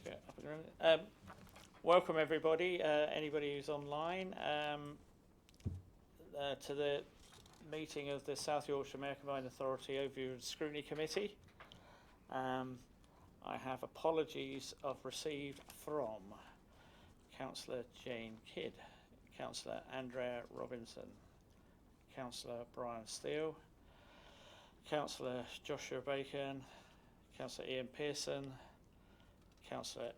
Okay, up and running. Welcome everybody, anybody who's online, to the meeting of the South Yorkshire Mayoral Combined Authority Overview and Scrutiny Committee. I have apologies I've received from Councillor Jane Kidd, Councillor Andrea Robinson, Councillor Brian Steele, Councillor Joshua Bacon, Councillor Ian Pearson, Councillor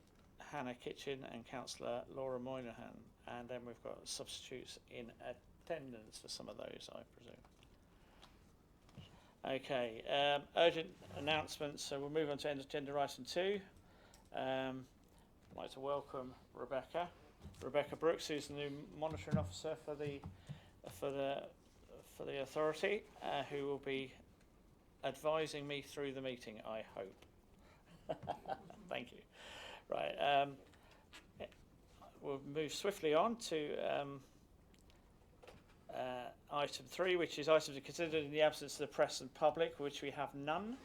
Hannah Kitchen and Councillor Laura Moynihan, and then we've got substitutes in attendance for some of those, I presume. Okay, urgent announcements, so we'll move on to agenda item 2. I'd like to welcome Rebecca Brooks, who's the new monitoring officer for the authority, who will be advising me through the meeting, I hope. Thank you. Right, we'll move swiftly on to item 3, which is items considered in the absence of the press and public, which we have none.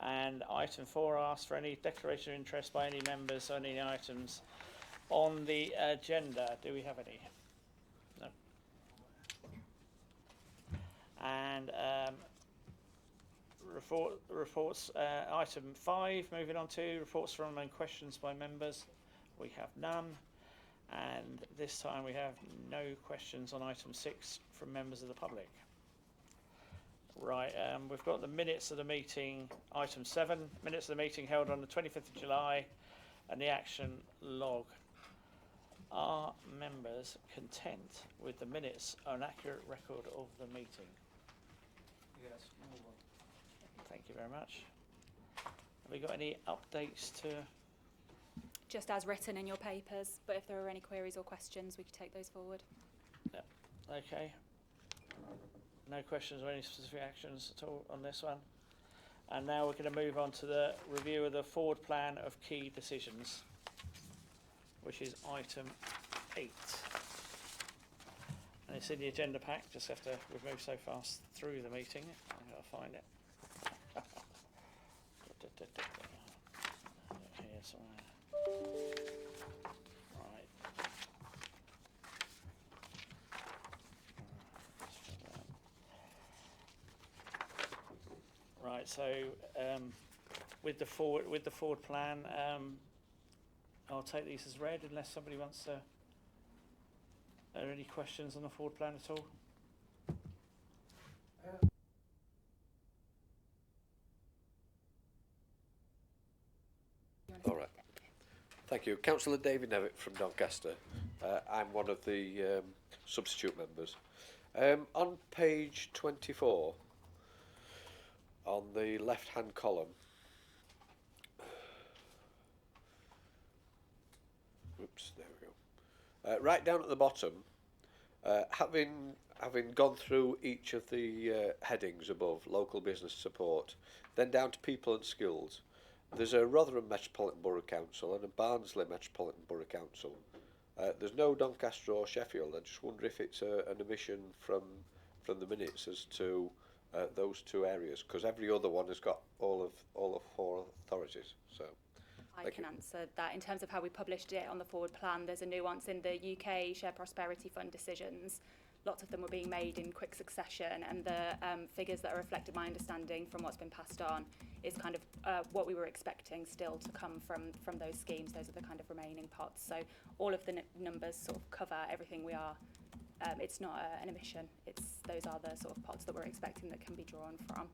And item 4 asks for any declaration of interest by any members on any items on the agenda. Do we have any? No. And reports, item 5, moving on to reports from and questions by members. We have none, and this time we have no questions on item 6 from members of the public. Right, we've got the minutes of the meeting, item 7, minutes of the meeting held on the 25th of July, and the action log. Are members content with the minutes, an accurate record of the meeting? Yes, move on. Thank you very much. Have we got any updates to? Just as written in your papers, but if there are any queries or questions, we could take those forward. Yep. Okay. No questions or any specific actions at all on this one. And now we're going to move on to the review of the forward plan of key decisions, which is item 8. And it's in the agenda pack, just have to, we've moved so fast through the meeting, I've got to find it. Here somewhere. Right, so with the forward plan, I'll take these as read unless somebody wants to. Are there any questions on the forward plan at all? All right. Thank you. Councillor David Nevitt from Doncaster. I'm one of the substitute members. On page 24, on the left-hand column, oops, there we go. Right down at the bottom, having gone through each of the headings above, local business support, then down to people and skills, there's a Rotherham Metropolitan Borough Council and a Barnsley Metropolitan Borough Council. There's no Doncaster or Sheffield. I just wonder if it's an omission from the minutes as to those two areas, because every other one has got all of 4 authorities. So I can answer that. In terms of how we published it on the forward plan, there's a nuance in the UK Share Prosperity Fund decisions. Lots of them were being made in quick succession, and the figures that are reflected, my understanding from what's been passed on, is kind of what we were expecting still to come from those schemes. Those are the kind of remaining pots. So all of the numbers sort of cover everything we are. It's not an omission. Those are the sort of pots that we're expecting that can be drawn from.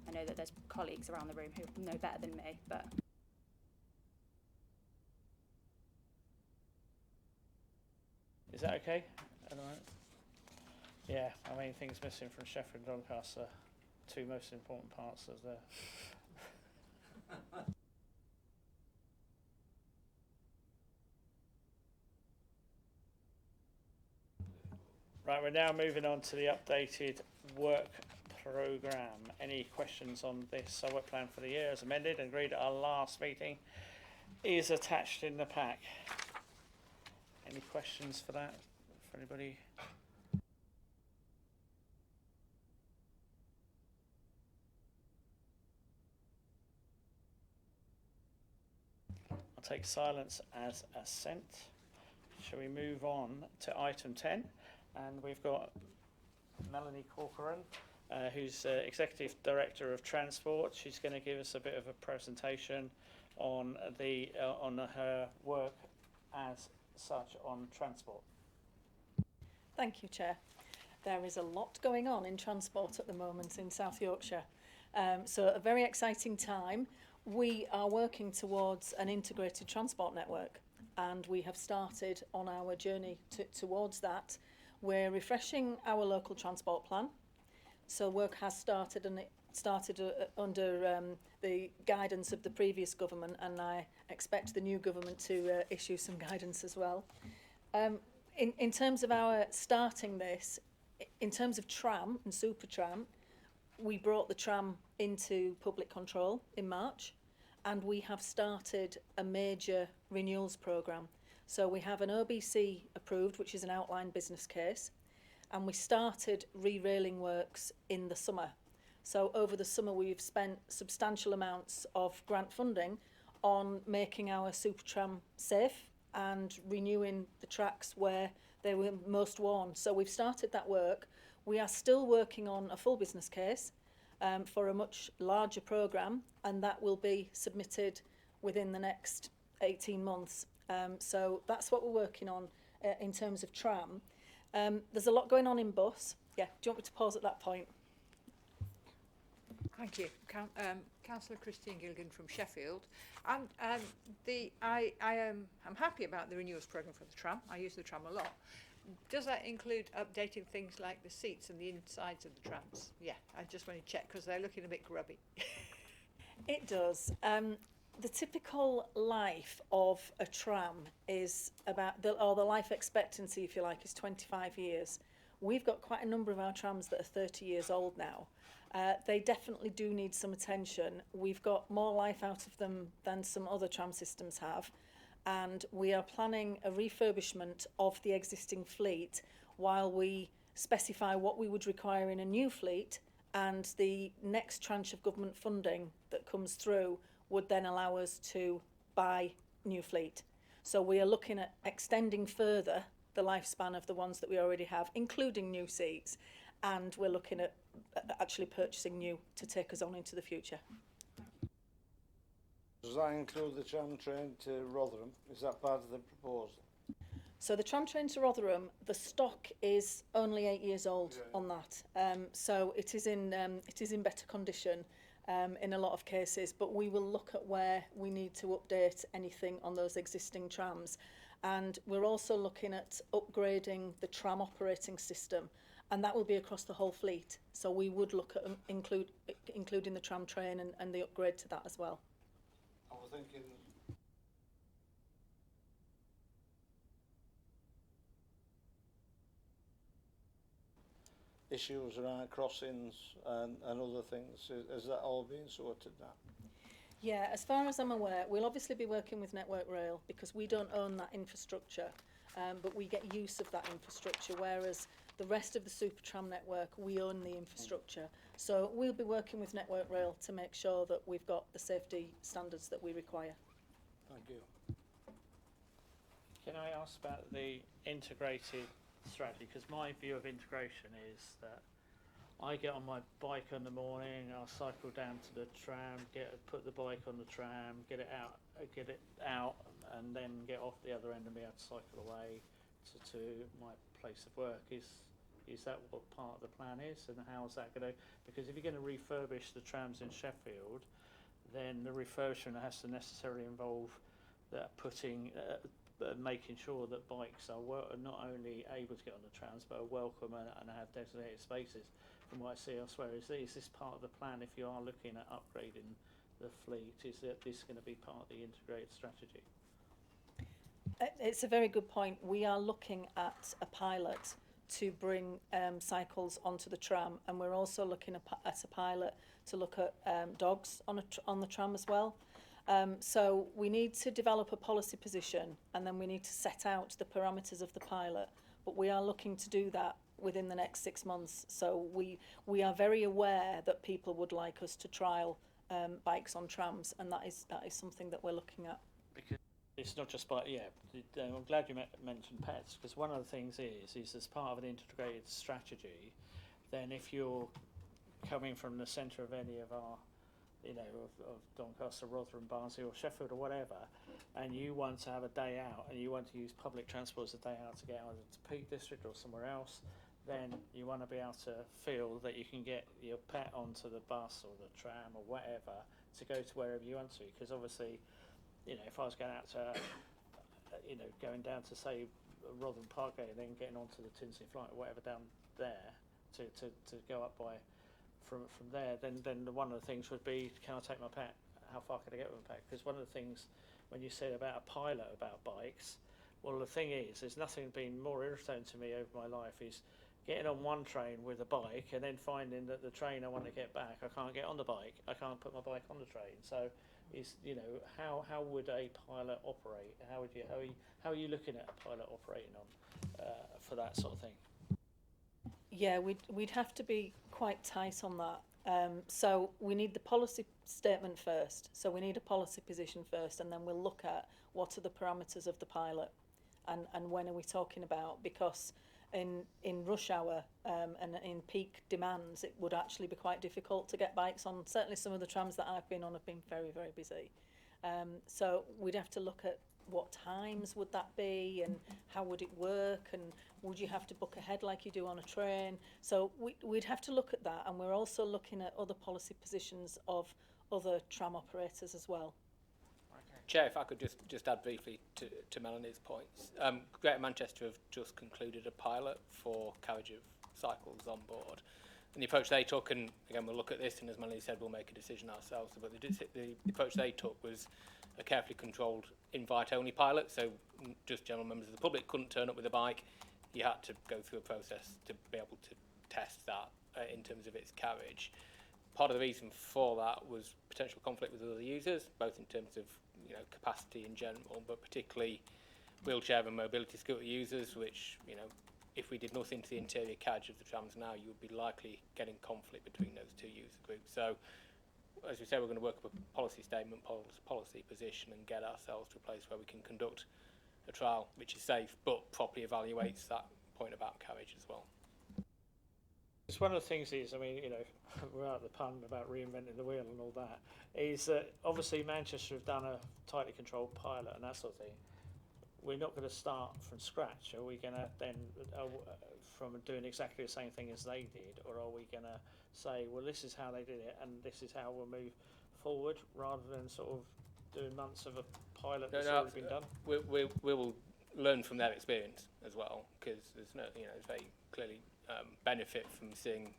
I know that there's colleagues around the room who know better than me, but. Is that okay? Yeah, I mean, things missing from Sheffield and Doncaster, 2 most important parts of the. Right, we're now moving on to the updated work programme. Any questions on this work plan for the year as amended and agreed at our last meeting is attached in the pack. Any questions for that, for anybody? I'll take silence as assent. Shall we move on to item 10? And we've got Melanie Corcoran, who's Executive Director of Transport. She's going to give us a bit of a presentation on her work as such on transport. Thank you, Chair. There is a lot going on in transport at the moment in South Yorkshire. So a very exciting time. We are working towards an integrated transport network, and we have started on our journey towards that. We're refreshing our local transport plan. So work has started, and it started under the guidance of the previous government, and I expect the new government to issue some guidance as well. In terms of our starting this, in terms of tram and super tram, we brought the tram into public control in March, and we have started a major renewals programme. So we have an OBC approved, which is an outline business case, and we started re-railing works in the summer. So over the summer we've spent substantial amounts of grant funding on making our super tram safe and renewing the tracks where they were most worn. So we've started that work. We are still working on a full business case for a much larger programme, and that will be submitted within the next 18 months. So that's what we're working on in terms of tram. There's a lot going on in bus. Yeah, do you want me to pause at that point? Thank you. Councillor Christine Gilligan from Sheffield. And I'm happy about the renewals programme for the tram. I use the tram a lot. Does that include updating things like the seats and the insides of the trams? Yeah, I just want to check because they're looking a bit grubby. It does. The typical life of a tram is about, the life expectancy, if you like, is 25 years. We've got quite a number of our trams that are 30 years old now. They definitely do need some attention. We've got more life out of them than some other tram systems have, and we are planning a refurbishment of the existing fleet while we specify what we would require in a new fleet, and the next tranche of government funding that comes through would then allow us to buy new fleet. So we are looking at extending further the lifespan of the ones that we already have, including new seats, and we're looking at actually purchasing new to take us on into the future. Does that include the tram train to Rotherham? Is that part of the proposal? So the tram train to Rotherham, the stock is only 8 years old on that. So it is in better condition in a lot of cases, but we will look at where we need to update anything on those existing trams. And we're also looking at upgrading the tram operating system, and that will be across the whole fleet. So we would look at including the tram train and the upgrade to that as well. I was thinking issues around crossings and other things. Is that all being sorted now? Yeah, as far as I'm aware, we'll obviously be working with Network Rail because we don't own that infrastructure, but we get use of that infrastructure, whereas the rest of the super tram network, we own the infrastructure. So we'll be working with Network Rail to make sure that we've got the safety standards that we require. Thank you. Can I ask about the integrated strategy? Because my view of integration is that I get on my bike in the morning, I'll cycle down to the tram, put the bike on the tram, get it out, and then get off the other end and be able to cycle away to my place of work. Is that what part of the plan is, and how is that going to? Because if you're going to refurbish the trams in Sheffield, then the refurbishment has to necessarily involve that making sure that bikes are not only able to get on the trams but are welcome and have designated spaces. From what I see elsewhere, is this part of the plan if you are looking at upgrading the fleet? Is this going to be part of the integrated strategy? It's a very good point. We are looking at a pilot to bring cycles onto the tram, and we're also looking at a pilot to look at dogs on the tram as well. So we need to develop a policy position, and then we need to set out the parameters of the pilot. But we are looking to do that within the next 6 months. So we are very aware that people would like us to trial bikes on trams, and that is something that we're looking at. Because it's not just by, I'm glad you mentioned pets, because one of the things is as part of an integrated strategy, then if you're coming from the centre of any of our, of Doncaster, Rotherham, Barnsley or Sheffield or whatever, and you want to have a day out and you want to use public transport as a day out to get either to Peak District or somewhere else, then you want to be able to feel that you can get your pet onto the bus or the tram or whatever to go to wherever you want to, because obviously, if I was going out to, going down to say Rotherham Parkgate and then getting onto the Tinsley flight or whatever down there to go up by from there, then one of the things would be, can I take my pet? How far can I get with my pet? Because one of the things when you said about a pilot about bikes, well, the thing is, there's nothing been more irritating to me over my life is getting on one train with a bike and then finding that the train I want to get back, I can't get on the bike, I can't put my bike on the train. So, how would a pilot operate? How are you looking at a pilot operating on for that sort of thing? Yeah, we'd have to be quite tight on that. So we need the policy statement first. So we need a policy position first, and then we'll look at what are the parameters of the pilot, and when are we talking about? Because in rush hour and in peak demands, it would actually be quite difficult to get bikes on. Certainly some of the trams that I've been on have been very, very busy. So we'd have to look at what times would that be and how would it work, and would you have to book ahead like you do on a train? So we'd have to look at that, and we're also looking at other policy positions of other tram operators as well. Chair, if I could just add briefly to Melanie's points. Greater Manchester have just concluded a pilot for carriage of cycles on board. And the approach they took, and again we'll look at this, and as Melanie said, we'll make a decision ourselves, but the approach they took was a carefully controlled invite-only pilot, so just general members of the public couldn't turn up with a bike. You had to go through a process to be able to test that in terms of its carriage. Part of the reason for that was potential conflict with other users, both in terms of capacity in general, but particularly wheelchair and mobility scooter users, which, if we did nothing to the interior carriage of the trams now, you would be likely getting conflict between those two user groups. So, as we say, we're going to work up a policy statement, policy position, and get ourselves to a place where we can conduct a trial which is safe, but properly evaluates that point about carriage as well. It's one of the things is, without the pun about reinventing the wheel and all that, is that obviously Manchester have done a tightly controlled pilot and that sort of thing. We're not going to start from scratch. Are we going to then, from doing exactly the same thing as they did, or are we going to say, well, this is how they did it and this is how we'll move forward, rather than sort of doing months of a pilot that's already been done? We will learn from their experience as well, because there's there's very clearly benefit from seeing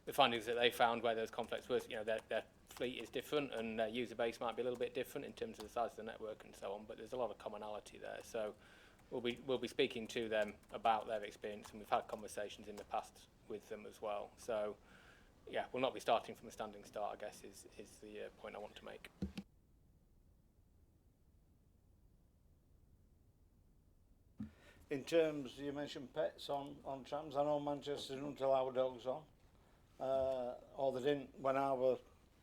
the findings that they found where those conflicts were. Their fleet is different and their user base might be a little bit different in terms of the size of the network and so on, but there's a lot of commonality there. So we'll be speaking to them about their experience, and we've had conversations in the past with them as well. So yeah, we'll not be starting from a standing start, I guess, is the point I want to make. In terms, you mentioned pets on trams. I know Manchester didn't allow dogs on, or they didn't when I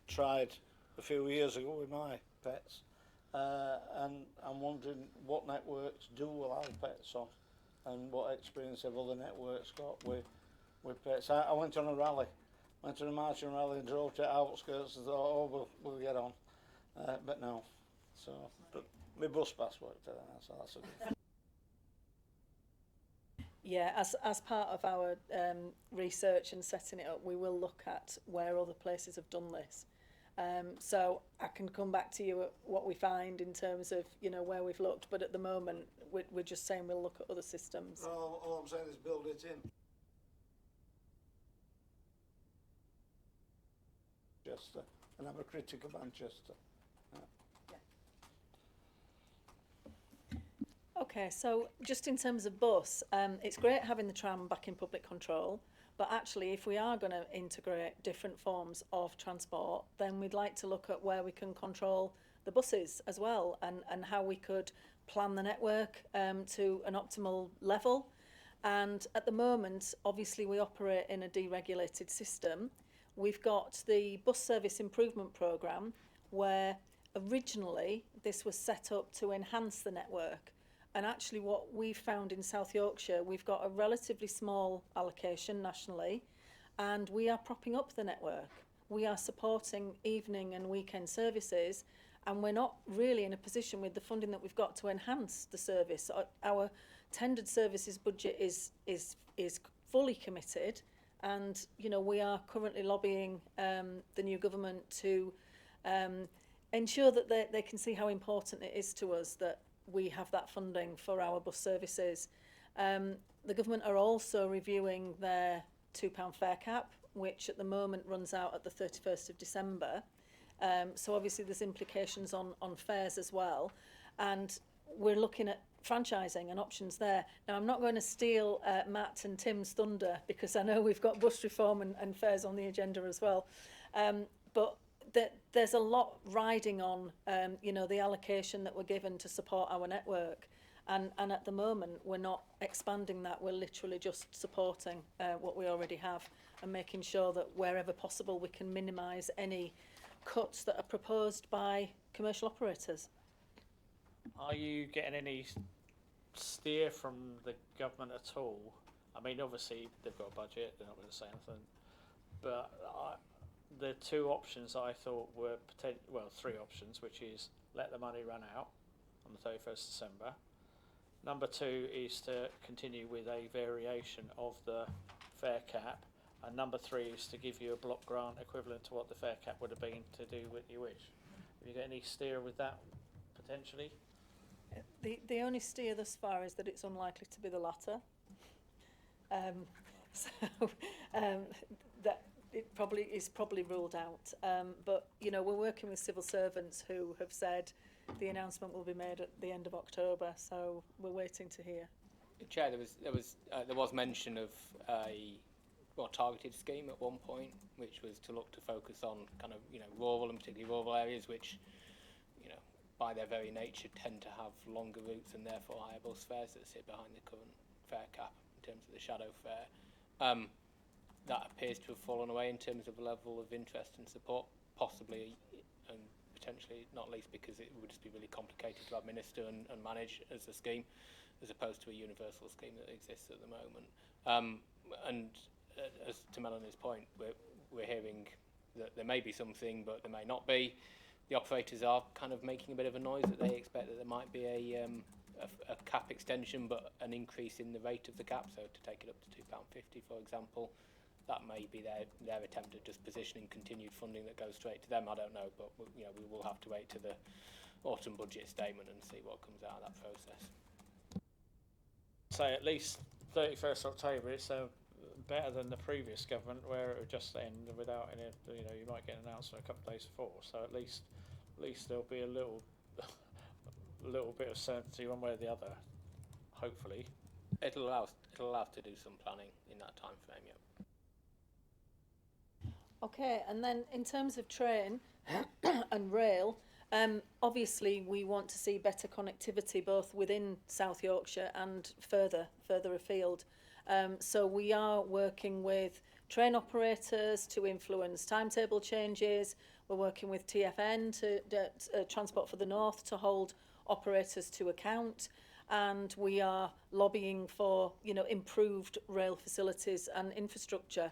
tried a few years ago with my pets. And I'm wondering what networks do allow pets on, and what experience have other networks got with pets. I went on a rally, went on a marching rally and drove to the outskirts and thought, oh, we'll get on, but no. So, but my bus pass worked there, so that's a good. Yeah, as part of our research and setting it up, we will look at where other places have done this. So I can come back to you at what we find in terms of where we've looked, but at the moment we're just saying we'll look at other systems. All I'm saying is build it in. Manchester, and I'm a critic of Manchester. Okay, so just in terms of bus, it's great having the tram back in public control, but actually if we are going to integrate different forms of transport, then we'd like to look at where we can control the buses as well, and how we could plan the network to an optimal level. And at the moment, obviously we operate in a deregulated system. We've got the bus service improvement programme where originally this was set up to enhance the network. And actually what we found in South Yorkshire, we've got a relatively small allocation nationally, and we are propping up the network. We are supporting evening and weekend services, and we're not really in a position with the funding that we've got to enhance the service. Our tendered services budget is fully committed, and you know, we are currently lobbying the new government to ensure that they can see how important it is to us that we have that funding for our bus services. The government are also reviewing their £2 fare cap, which at the moment runs out at the 31st of December. So obviously there's implications on fares as well. And we're looking at franchising and options there. Now, I'm not going to steal Matt and Tim's thunder, because I know we've got bus reform and fares on the agenda as well. But there's a lot riding on, you know, the allocation that we're given to support our network. And at the moment, we're not expanding that. We're literally just supporting what we already have and making sure that wherever possible, we can minimise any cuts that are proposed by commercial operators. Are you getting any steer from the government at all? I mean, obviously, they've got a budget, they're not going to say anything. But the two options I thought were, three options, which is let the money run out on the 31st December. Number two is to continue with a variation of the fare cap. And number three is to give you a block grant equivalent to what the fare cap would have been to do what you wish. Have you got any steer with that, potentially? The only steer thus far is that it's unlikely to be the latter. That it is probably ruled out. But you know, we're working with civil servants who have said the announcement will be made at the end of October, so we're waiting to hear. Chair, there was mention of a more targeted scheme at one point, which was to look to focus on kind of, you know, rural and particularly rural areas, which, you know, by their very nature tend to have longer routes and therefore higher bus fares that sit behind the current fare cap in terms of the shadow fare. That appears to have fallen away in terms of the level of interest and support, possibly and potentially not least because it would just be really complicated to administer and manage as a scheme, as opposed to a universal scheme that exists at the moment. And as to Melanie's point, we're hearing that there may be something, but there may not be. The operators are kind of making a bit of a noise that they expect that there might be a cap extension, but an increase in the rate of the cap, so to take it up to £2.50, for example. That may be their attempt at just positioning continued funding that goes straight to them. I don't know, but you know, we will have to wait to the autumn budget statement and see what comes out of that process. So at least 31st October, it's better than the previous government where it would just end without any, you know, you might get an announcement a couple of days before. So at least there'll be a little bit of certainty one way or the other, hopefully. It'll allow us to do some planning in that time frame, yeah. Okay, and then in terms of train and rail, obviously we want to see better connectivity both within South Yorkshire and further afield. So we are working with train operators to influence timetable changes. We're working with TfN, Transport for the North, to hold operators to account. And we are lobbying for, you know, improved rail facilities and infrastructure.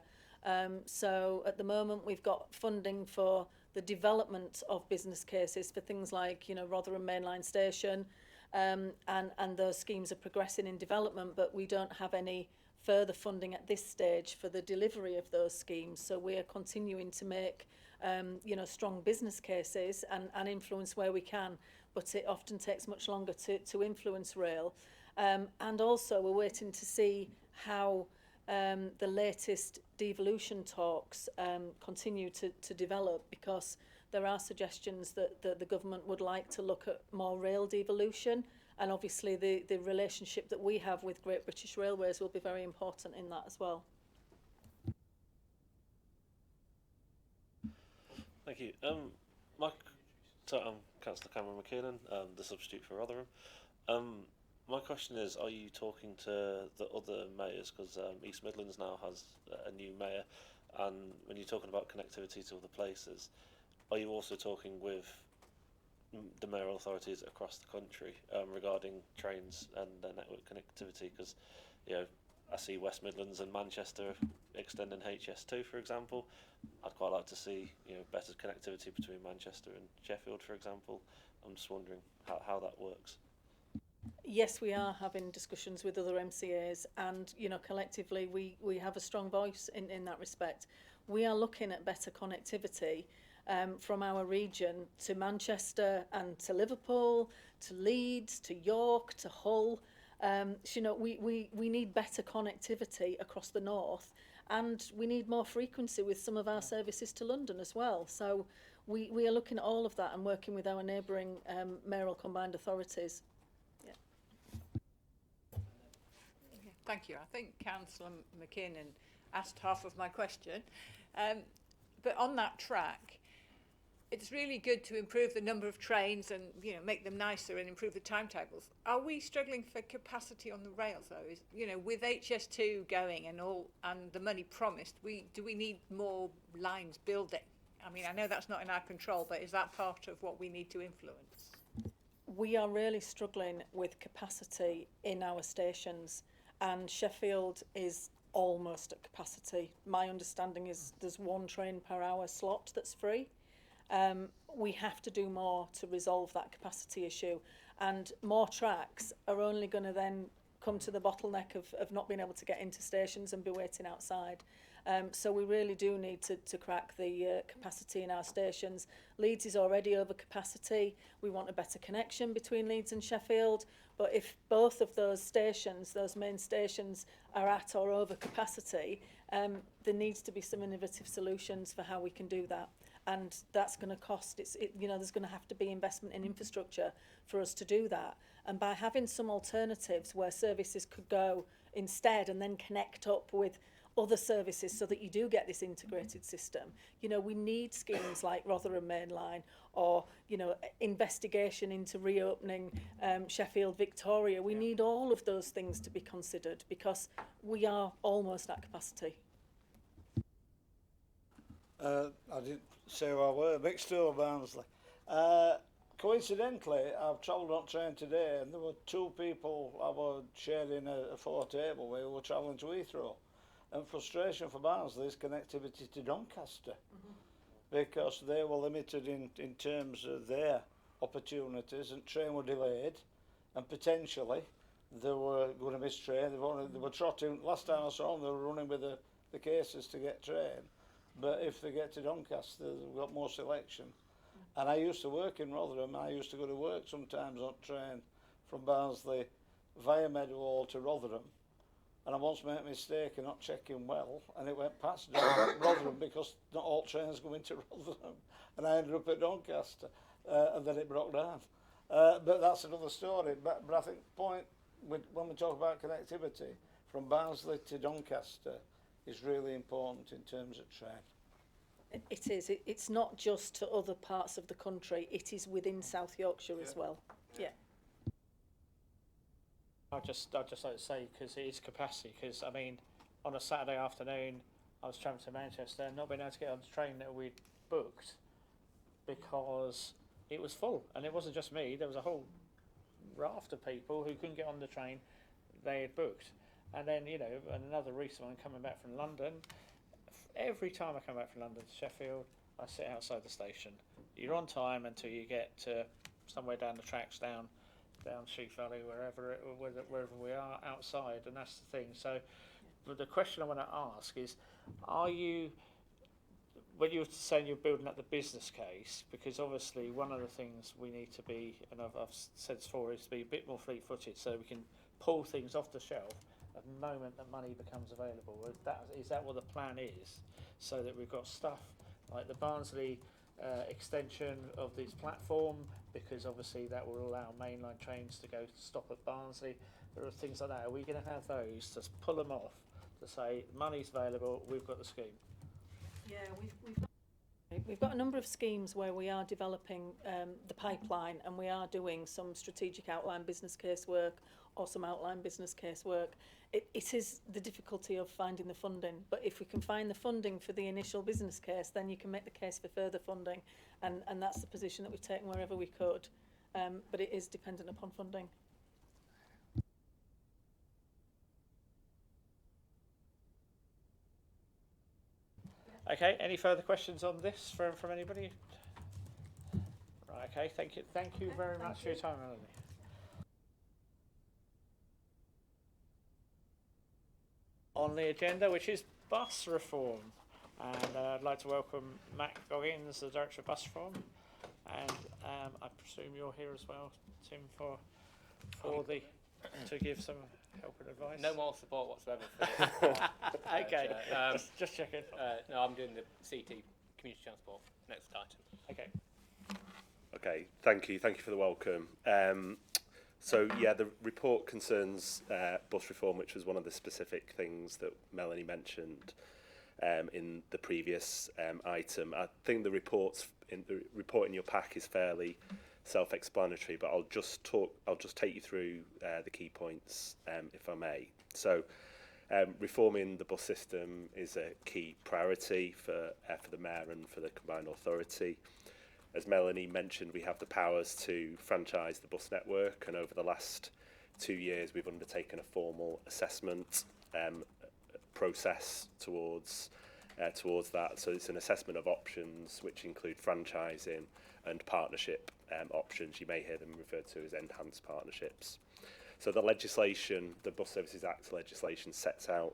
So at the moment we've got funding for the development of business cases for things like, you know, Rotherham Mainline Station, and those schemes are progressing in development, but we don't have any further funding at this stage for the delivery of those schemes. So we are continuing to make, you know, strong business cases and influence where we can, but it often takes much longer to influence rail. And also we're waiting to see how the latest devolution talks continue to develop, because there are suggestions that the government would like to look at more rail devolution, and obviously the relationship that we have with Great British Railways will be very important in that as well. Thank you. I'm Councillor Cameron McKiernan, the substitute for Rotherham. My question is, are you talking to the other mayors, because East Midlands now has a new mayor, and when you're talking about connectivity to other places, are you also talking with the mayoral authorities across the country regarding trains and their network connectivity, because I see West Midlands and Manchester extending HS2, for example. I'd quite like to see better connectivity between Manchester and Sheffield, for example. I'm just wondering how that works. Yes, we are having discussions with other MCAs, and collectively we have a strong voice in that respect. We are looking at better connectivity from our region to Manchester and to Liverpool, to Leeds, to York, to Hull. We need better connectivity across the north, and we need more frequency with some of our services to London as well. So we are looking at all of that and working with our neighbouring mayoral combined authorities. Yeah. Thank you. I think Councillor McKinnon asked half of my question. But on that track, it's really good to improve the number of trains and make them nicer and improve the timetables. Are we struggling for capacity on the rails though? With HS2 going and the money promised, do we need more lines building? I mean, I know that's not in our control, but is that part of what we need to influence? We are really struggling with capacity in our stations, and Sheffield is almost at capacity. My understanding is there's 1 train per hour slot that's free. We have to do more to resolve that capacity issue, and more tracks are only going to then come to the bottleneck of not being able to get into stations and be waiting outside. So we really do need to crack the capacity in our stations. Leeds is already over capacity. We want a better connection between Leeds and Sheffield, but if both of those stations, those main stations, are at or over capacity, there needs to be some innovative solutions for how we can do that. And that's going to cost. There's going to have to be investment in infrastructure for us to do that. And by having some alternatives where services could go instead and then connect up with other services so that you do get this integrated system. We need schemes like Rotherham Main Line, or investigation into reopening Sheffield Victoria. We need all of those things to be considered, because we are almost at capacity. I didn't say who I were. Mixed over Barnsley. Coincidentally, I've travelled on train today, and there were 2 people I was sharing a 4 table with who were travelling to Heathrow. And frustration for Barnsley is connectivity to Doncaster, because they were limited in terms of their opportunities, and train were delayed, and potentially they were going to miss train. They were trotting. Last time I saw them, they were running with the cases to get train. But if they get to Doncaster, they've got more selection. And I used to work in Rotherham. I used to go to work sometimes on train from Barnsley via Meadowhall to Rotherham. And I once made a mistake of not checking well, and it went past Rotherham, because not all trains go into Rotherham. And I ended up at Doncaster, and then it broke down. But that's another story. But I think when we talk about connectivity, from Barnsley to Doncaster is really important in terms of train. It is. It's not just to other parts of the country. It is within South Yorkshire as well. Yeah. I'd just like to say, because it is capacity, because I mean, on a Saturday afternoon, I was travelling to Manchester and not being able to get on the train that we'd booked because it was full. And it wasn't just me, there was a whole raft of people who couldn't get on the train they had booked. And then, and another recent one coming back from London. Every time I come back from London to Sheffield, I sit outside the station. You're on time until you get to somewhere down the tracks, down Sheep Valley, wherever we are outside, and that's the thing. So, but the question I want to ask is, when you're saying you're building up the business case, because obviously one of the things we need to be, and I've said this before, is to be a bit more fleet-footed so we can pull things off the shelf at the moment that money becomes available. Is that what the plan is? So that we've got stuff like the Barnsley extension of this platform, because obviously that will allow mainline trains to go stop at Barnsley. There are things like that. Are we going to have those to pull them off to say money's available, we've got the scheme? Yeah, we've got a number of schemes where we are developing the pipeline, and we are doing some strategic outline business case work or some outline business case work. It is the difficulty of finding the funding, but if we can find the funding for the initial business case, then you can make the case for further funding, and that's the position that we've taken wherever we could, but it is dependent upon funding. Okay, any further questions on this from anybody? Right, okay, thank you very much for your time, Melanie. On the agenda, which is bus reform, and I'd like to welcome Matt Goggins, the Director of Bus Reform, and I presume you're here as well, Tim, for to give some help and advice. No more support whatsoever for this. Okay, just checking. No, I'm doing the CT, community transport, next item. Okay. Okay, thank you for the welcome. So yeah, the report concerns bus reform, which was one of the specific things that Melanie mentioned in the previous item. I think the report in your pack is fairly self-explanatory, but I'll just take you through the key points, if I may. So, reforming the bus system is a key priority for the Mayor and for the Combined Authority. As Melanie mentioned, we have the powers to franchise the bus network, and over the last 2 years we've undertaken a formal assessment process towards that. So it's an assessment of options which include franchising and partnership options. You may hear them referred to as enhanced partnerships. So the legislation, the Bus Services Act legislation, sets out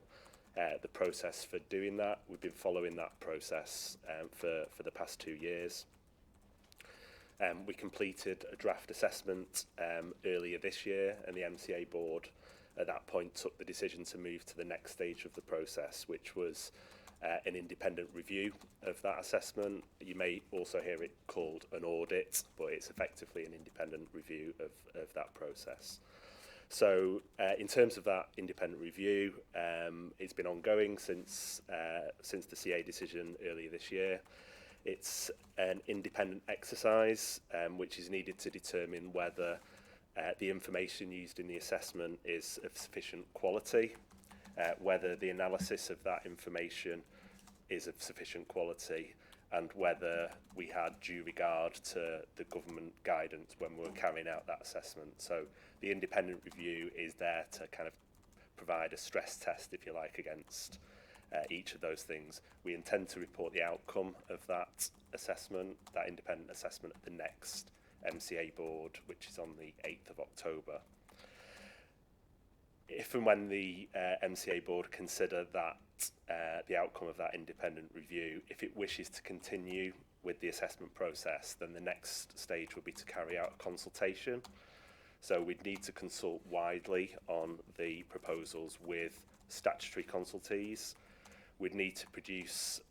the process for doing that. We've been following that process for the past 2 years. We completed a draft assessment earlier this year, and the MCA board at that point took the decision to move to the next stage of the process, which was an independent review of that assessment. You may also hear it called an audit, but it's effectively an independent review of that process. So in terms of that independent review, it's been ongoing since the CA decision earlier this year. It's an independent exercise which is needed to determine whether the information used in the assessment is of sufficient quality, whether the analysis of that information is of sufficient quality, and whether we had due regard to the government guidance when we were carrying out that assessment. So the independent review is there to kind of provide a stress test, if you like, against each of those things. We intend to report the outcome of that assessment, that independent assessment, at the next MCA board, which is on the 8th of October. If and when the MCA board consider that the outcome of that independent review, if it wishes to continue with the assessment process, then the next stage would be to carry out a consultation. So we'd need to consult widely on the proposals with statutory consultees. We'd need to produce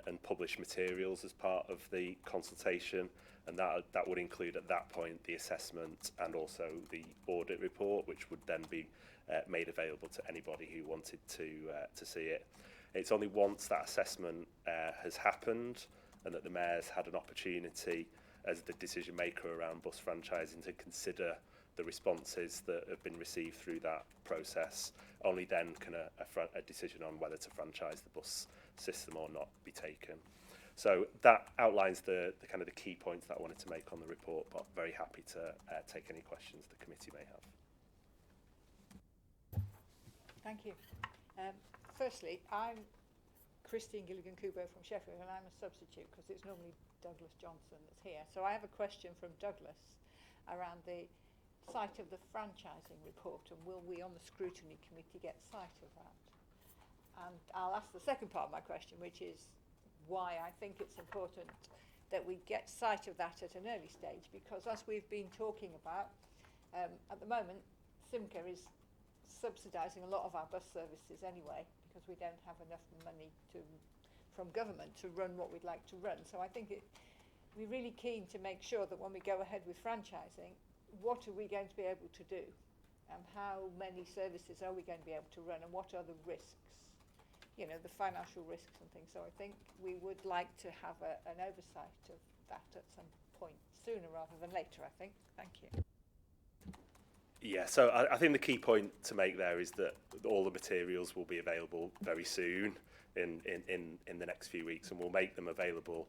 and publish materials as part of the consultation, and that would include at that point the assessment and also the audit report, which would then be made available to anybody who wanted to see it. It's only once that assessment has happened and that the Mayor's had an opportunity as the decision maker around bus franchising to consider the responses that have been received through that process, only then can a decision on whether to franchise the bus system or not be taken. So that outlines the kind of the key points that I wanted to make on the report, but very happy to take any questions the committee may have. Thank you. Firstly, I'm Christine Gilligan-Kubo from Sheffield, and I'm a substitute because it's normally Douglas Johnson that's here. So I have a question from Douglas around the sight of the franchising report, and will we on the scrutiny committee get sight of that? And I'll ask the second part of my question, which is why I think it's important that we get sight of that at an early stage, because as we've been talking about, at the moment Simca is subsidising a lot of our bus services anyway, because we don't have enough money from government to run what we'd like to run. So I think we're really keen to make sure that when we go ahead with franchising, what are we going to be able to do? How many services are we going to be able to run, and what are the risks? You know, the financial risks and things. So I think we would like to have an oversight of that at some point sooner rather than later, I think. Thank you. Yeah, so I think the key point to make there is that all the materials will be available very soon in the next few weeks, and we'll make them available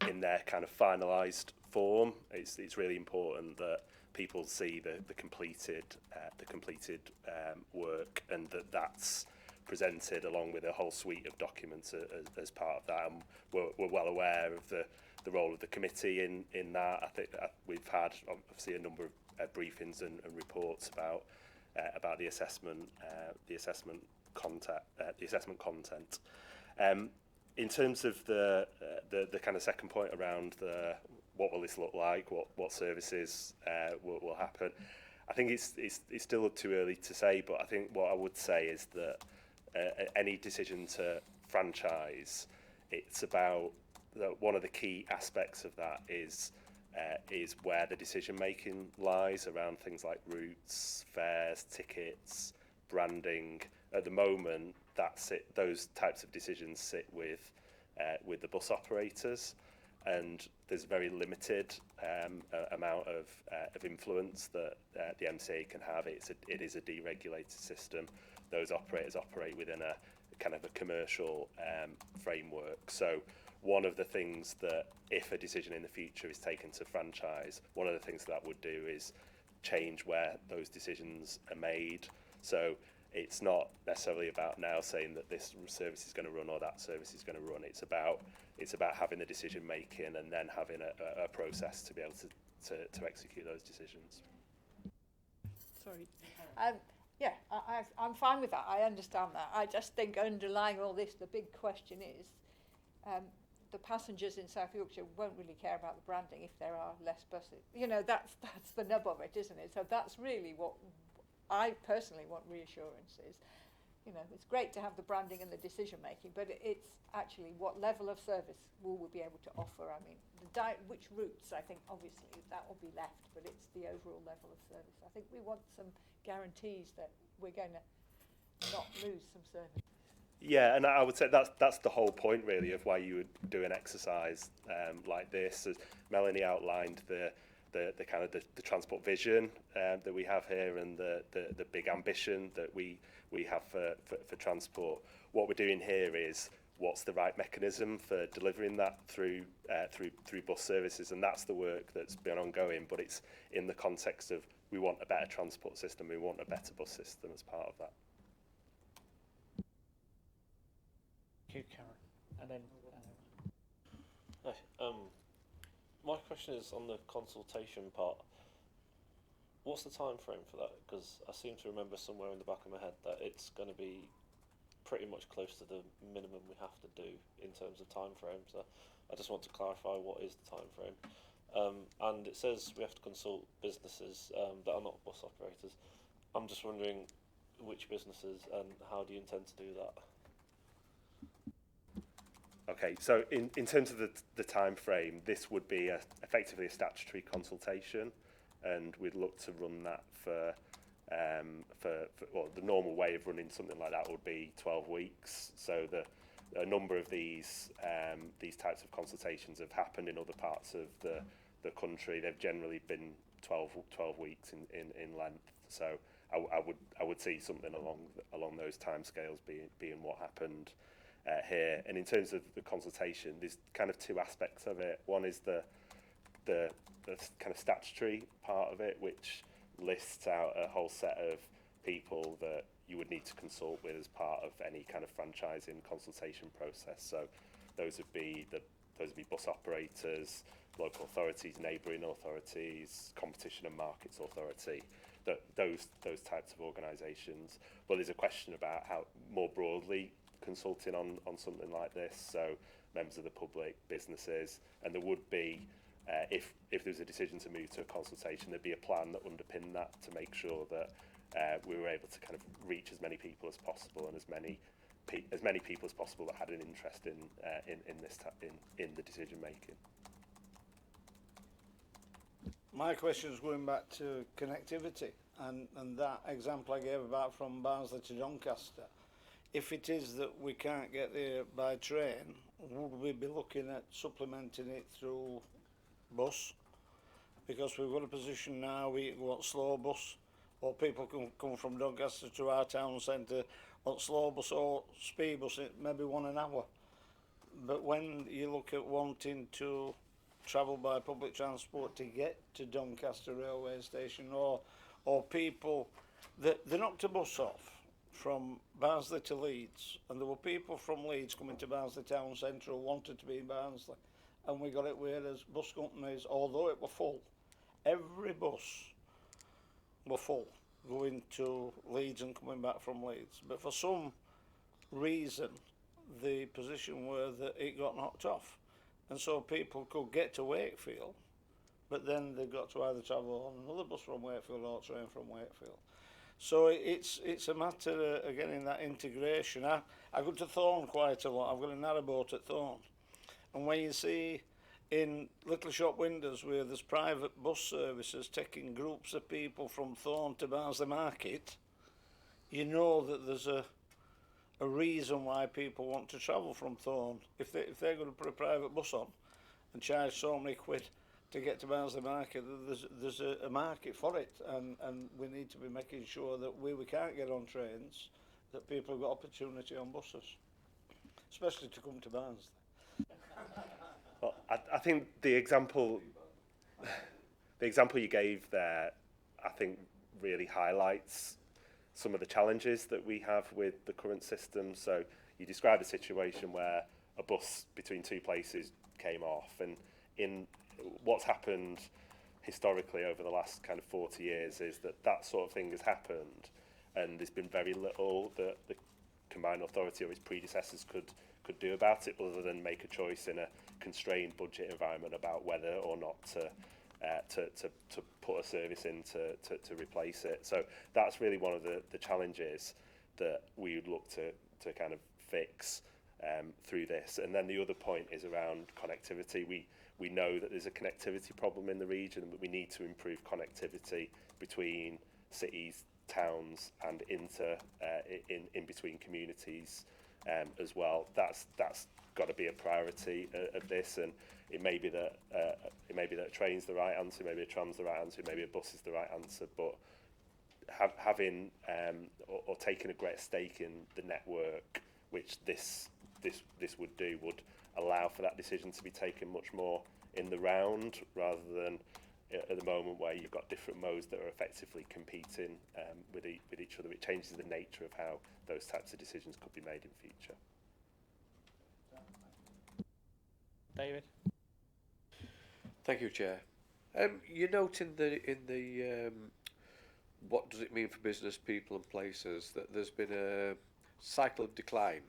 in their kind of finalised form. It's really important that people see the completed work, and that's presented along with a whole suite of documents as part of that. And we're well aware of the role of the committee in that. I think we've had obviously a number of briefings and reports about the assessment content. In terms of the kind of second point around what will this look like, what services will happen, I think it's still too early to say, but I think what I would say is that any decision to franchise, it's about one of the key aspects of that is where the decision making lies around things like routes, fares, tickets, branding. At the moment, those types of decisions sit with the bus operators, and there's a very limited amount of influence that the MCA can have. It is a deregulated system. Those operators operate within a kind of a commercial framework. So one of the things that, if a decision in the future is taken to franchise, one of the things that would do is change where those decisions are made. So it's not necessarily about now saying that this service is going to run or that service is going to run. It's about having the decision making and then having a process to be able to execute those decisions. Sorry. Yeah, I'm fine with that. I understand that. I just think underlying all this, the big question is, the passengers in South Yorkshire won't really care about the branding if there are less buses. You know, that's the nub of it, isn't it? So that's really what I personally want reassurance is. You know, it's great to have the branding and the decision making, but it's actually what level of service will we be able to offer. I mean, which routes, I think obviously that will be left, but it's the overall level of service. I think we want some guarantees that we're going to not lose some service. Yeah, and I would say that's the whole point really of why you would do an exercise like this. As Melanie outlined the kind of the transport vision that we have here, and the big ambition that we have for transport. What we're doing here is what's the right mechanism for delivering that through bus services, and that's the work that's been ongoing. But it's in the context of we want a better transport system, we want a better bus system as part of that. Thank you, Karen. And then Hi. My question is on the consultation part. What's the time frame for that? Because I seem to remember somewhere in the back of my head that it's going to be pretty much close to the minimum we have to do in terms of time frame. So I just want to clarify what is the time frame. And it says we have to consult businesses that are not bus operators. I'm just wondering which businesses and how do you intend to do that? Okay, so in terms of the time frame, this would be effectively a statutory consultation, and we'd look to run that for the normal way of running something like that would be 12 weeks. So a number of these types of consultations have happened in other parts of the country. They've generally been 12 weeks in length. So I would see something along those timescales being what happened here. And in terms of the consultation, there's kind of two aspects of it. One is the kind of statutory part of it, which lists out a whole set of people that you would need to consult with as part of any kind of franchising consultation process. So those would be bus operators, local authorities, neighbouring authorities, competition and markets authority, those types of organisations. Well, there's a question about how more broadly consulting on something like this, so members of the public, businesses, and there would be, if there's a decision to move to a consultation, there'd be a plan that underpinned that to make sure that we were able to kind of reach as many people as possible and as many people as possible that had an interest in the decision making. My question is going back to connectivity and that example I gave about from Barnsley to Doncaster. If it is that we can't get there by train, would we be looking at supplementing it through bus? Because we've got a position now, we want slow bus or people can come from Doncaster to our town centre on slow bus or speed bus, it maybe 1 hour. But when you look at wanting to travel by public transport to get to Doncaster railway station, or people that they knocked a bus off from Barnsley to Leeds, and there were people from Leeds coming to Barnsley town centre who wanted to be in Barnsley, and we got it whereas bus companies, although it were full, every bus were full going to Leeds and coming back from Leeds, but for some reason the position were that it got knocked off, and so people could get to Wakefield, but then they got to either travel on another bus from Wakefield or train from Wakefield. So it's a matter of getting that integration. I go to Thorn quite a lot. I've got a narrowboat at Thorn, and when you see in little shop windows where there's private bus services taking groups of people from Thorn to Barnsley Market, you know that there's a reason why people want to travel from Thorn. If they're going to put a private bus on and charge so many quid to get to Barnsley Market, there's a market for it, and we need to be making sure that we can't get on trains, that people have got opportunity on buses, especially to come to Barnsley. Well, I think the example you gave there, I think really highlights some of the challenges that we have with the current system. So you described a situation where a bus between two places came off, and in what's happened historically over the last kind of 40 years is that sort of thing has happened, and there's been very little that the combined authority or its predecessors could do about it, other than make a choice in a constrained budget environment about whether or not to put a service in to replace it. So that's really one of the challenges that we would look to kind of fix through this. And then the other point is around connectivity. We know that there's a connectivity problem in the region, but we need to improve connectivity between cities, towns, and in between communities as well. That's got to be a priority of this, and it may be that a train's the right answer, maybe a tram's the right answer, maybe a bus is the right answer, but having or taking a greater stake in the network, which this would do, would allow for that decision to be taken much more in the round, rather than at the moment where you've got different modes that are effectively competing with each other. It changes the nature of how those types of decisions could be made in future. David? Thank you, Chair. You note in the what does it mean for business, people and places, that there's been a cycle of decline,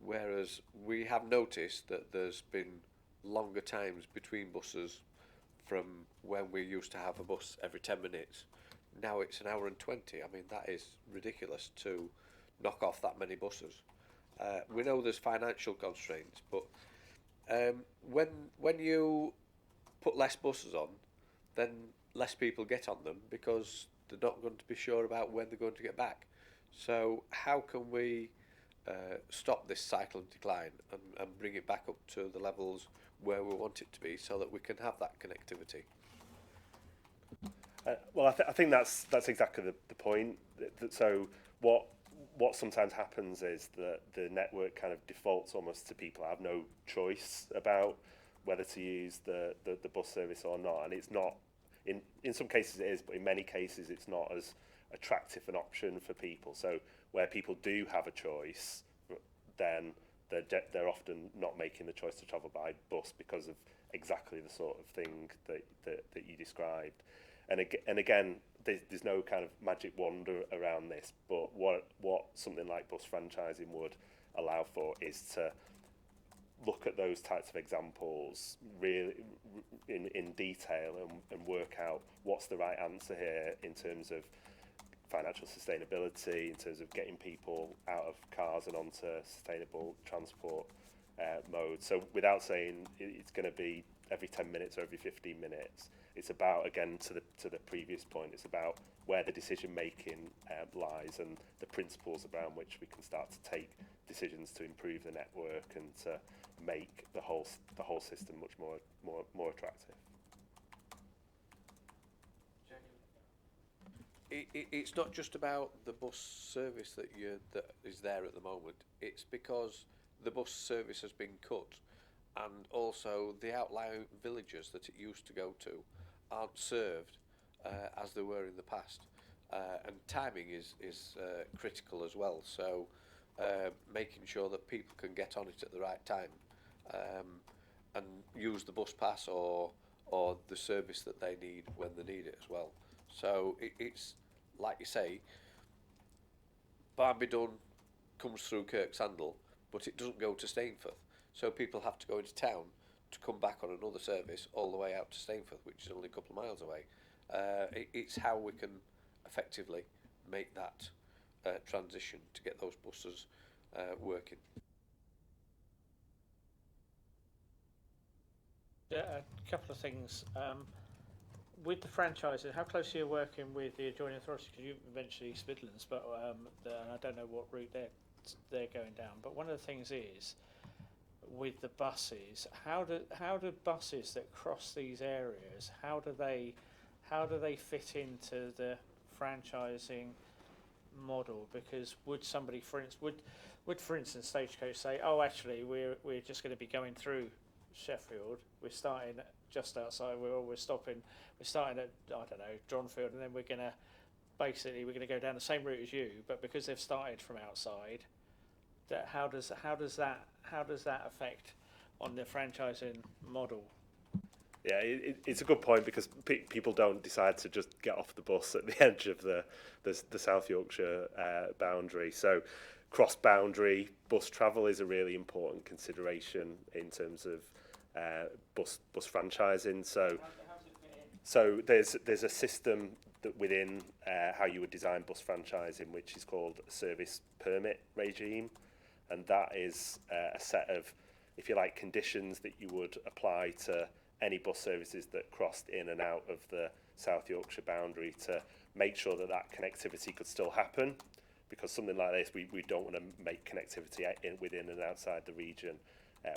whereas we have noticed that there's been longer times between buses from when we used to have a bus every 10 minutes. Now it's an hour and 20. I mean, that is ridiculous to knock off that many buses. We know there's financial constraints, but when you put less buses on, then less people get on them because they're not going to be sure about when they're going to get back. So how can we stop this cycle of decline and bring it back up to the levels where we want it to be, so that we can have that connectivity? Well, I think that's exactly the point. So what sometimes happens is that the network kind of defaults almost to people have no choice about whether to use the bus service or not, and it's not. In some cases it is, but in many cases it's not as attractive an option for people. So where people do have a choice, then they're often not making the choice to travel by bus because of exactly the sort of thing that you described. And again, there's no kind of magic wand around this, but what something like bus franchising would allow for is to look at those types of examples really in detail and work out what's the right answer here in terms of financial sustainability, in terms of getting people out of cars and onto sustainable transport modes. So without saying it's going to be every 10 minutes or every 15 minutes, it's about, again, to the previous point, it's about where the decision making lies and the principles around which we can start to take decisions to improve the network and to make the whole system much more attractive. it's not just about the bus service that is there at the moment. It's because the bus service has been cut, and also the outlying villages that it used to go to aren't served as they were in the past. And timing is critical as well. So making sure that people can get on it at the right time and use the bus pass or the service that they need when they need it as well. So it's like you say, Barnby Dun comes through Kirksandall, but it doesn't go to Stainforth. So people have to go into town to come back on another service all the way out to Stainforth, which is only a couple of miles away. It's how we can effectively make that transition to get those buses working. A couple of things. With the franchising, how closely are you working with the adjoining authorities? Because you mentioned East Midlands, but I don't know what route they're going down. But one of the things is with the buses, how do buses that cross these areas, how do they fit into the franchising model? Because would somebody, for instance, Stagecoach say, oh, actually, we're just going to be going through Sheffield. We're starting just outside. We're starting at, I don't know, Dronfield, and then we're going to go down the same route as you. But because they've started from outside, how does that affect on the franchising model? Yeah, it's a good point, because people don't decide to just get off the bus at the edge of the South Yorkshire boundary. So cross-boundary bus travel is a really important consideration in terms of bus franchising. So there's a system that within how you would design bus franchising, which is called a service permit regime, and that is a set of, if you like, conditions that you would apply to any bus services that crossed in and out of the South Yorkshire boundary to make sure that connectivity could still happen. Because something like this, we don't want to make connectivity within and outside the region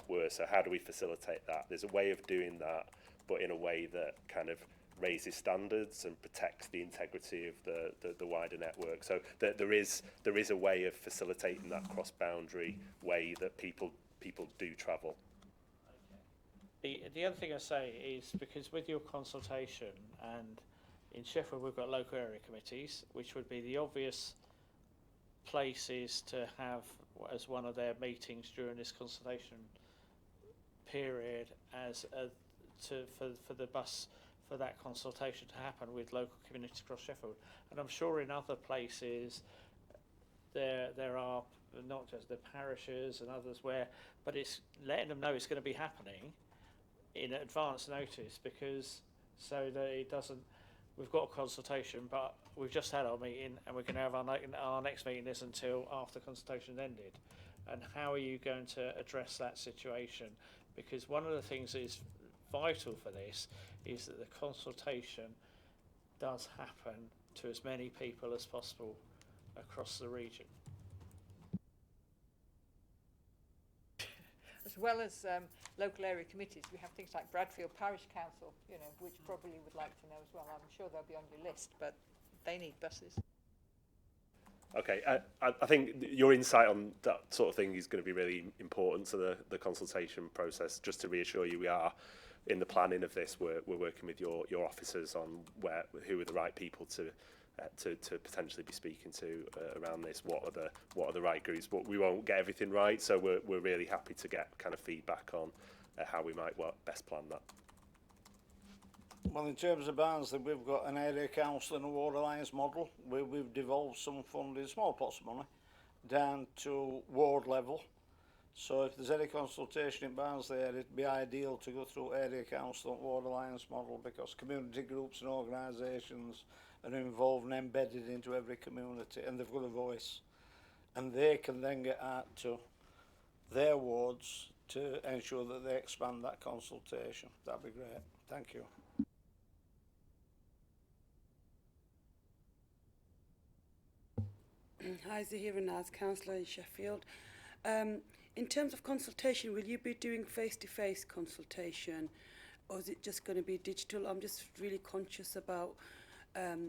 worse. So how do we facilitate that? There's a way of doing that, but in a way that kind of raises standards and protects the integrity of the wider network. So there is a way of facilitating that cross-boundary way that people do travel. The other thing I say is, because with your consultation, and in Sheffield we've got local area committees, which would be the obvious places to have as one of their meetings during this consultation period, for that consultation to happen with local communities across Sheffield. And I'm sure in other places there are not just the parishes and others but it's letting them know it's going to be happening in advance notice, because so that it doesn't. We've got a consultation, but we've just had our meeting, and we're going to have our next meeting isn't until after consultation's ended. And how are you going to address that situation? Because one of the things that is vital for this is that the consultation does happen to as many people as possible across the region. As well as local area committees, we have things like Bradfield Parish Council, which probably would like to know as well. I'm sure they'll be on your list, but they need buses. Okay, I think your insight on that sort of thing is going to be really important to the consultation process. Just to reassure you, we are in the planning of this. We're working with your officers on who are the right people to potentially be speaking to around this. What are the right groups? But we won't get everything right, so we're really happy to get kind of feedback on how we might best plan that. Well, in terms of Barnsley, we've got an area council and a ward alliance model where we've devolved some funding, small pots of money, down to ward level. So if there's any consultation in Barnsley area, it'd be ideal to go through area council and ward alliance model, because community groups and organisations are involved and embedded into every community, and they've got a voice. And they can then get out to their wards to ensure that they expand that consultation. That'd be great. Thank you. Hi, Zahira Naz, Councillor in Sheffield. In terms of consultation, will you be doing face-to-face consultation, or is it just going to be digital? I'm just really conscious about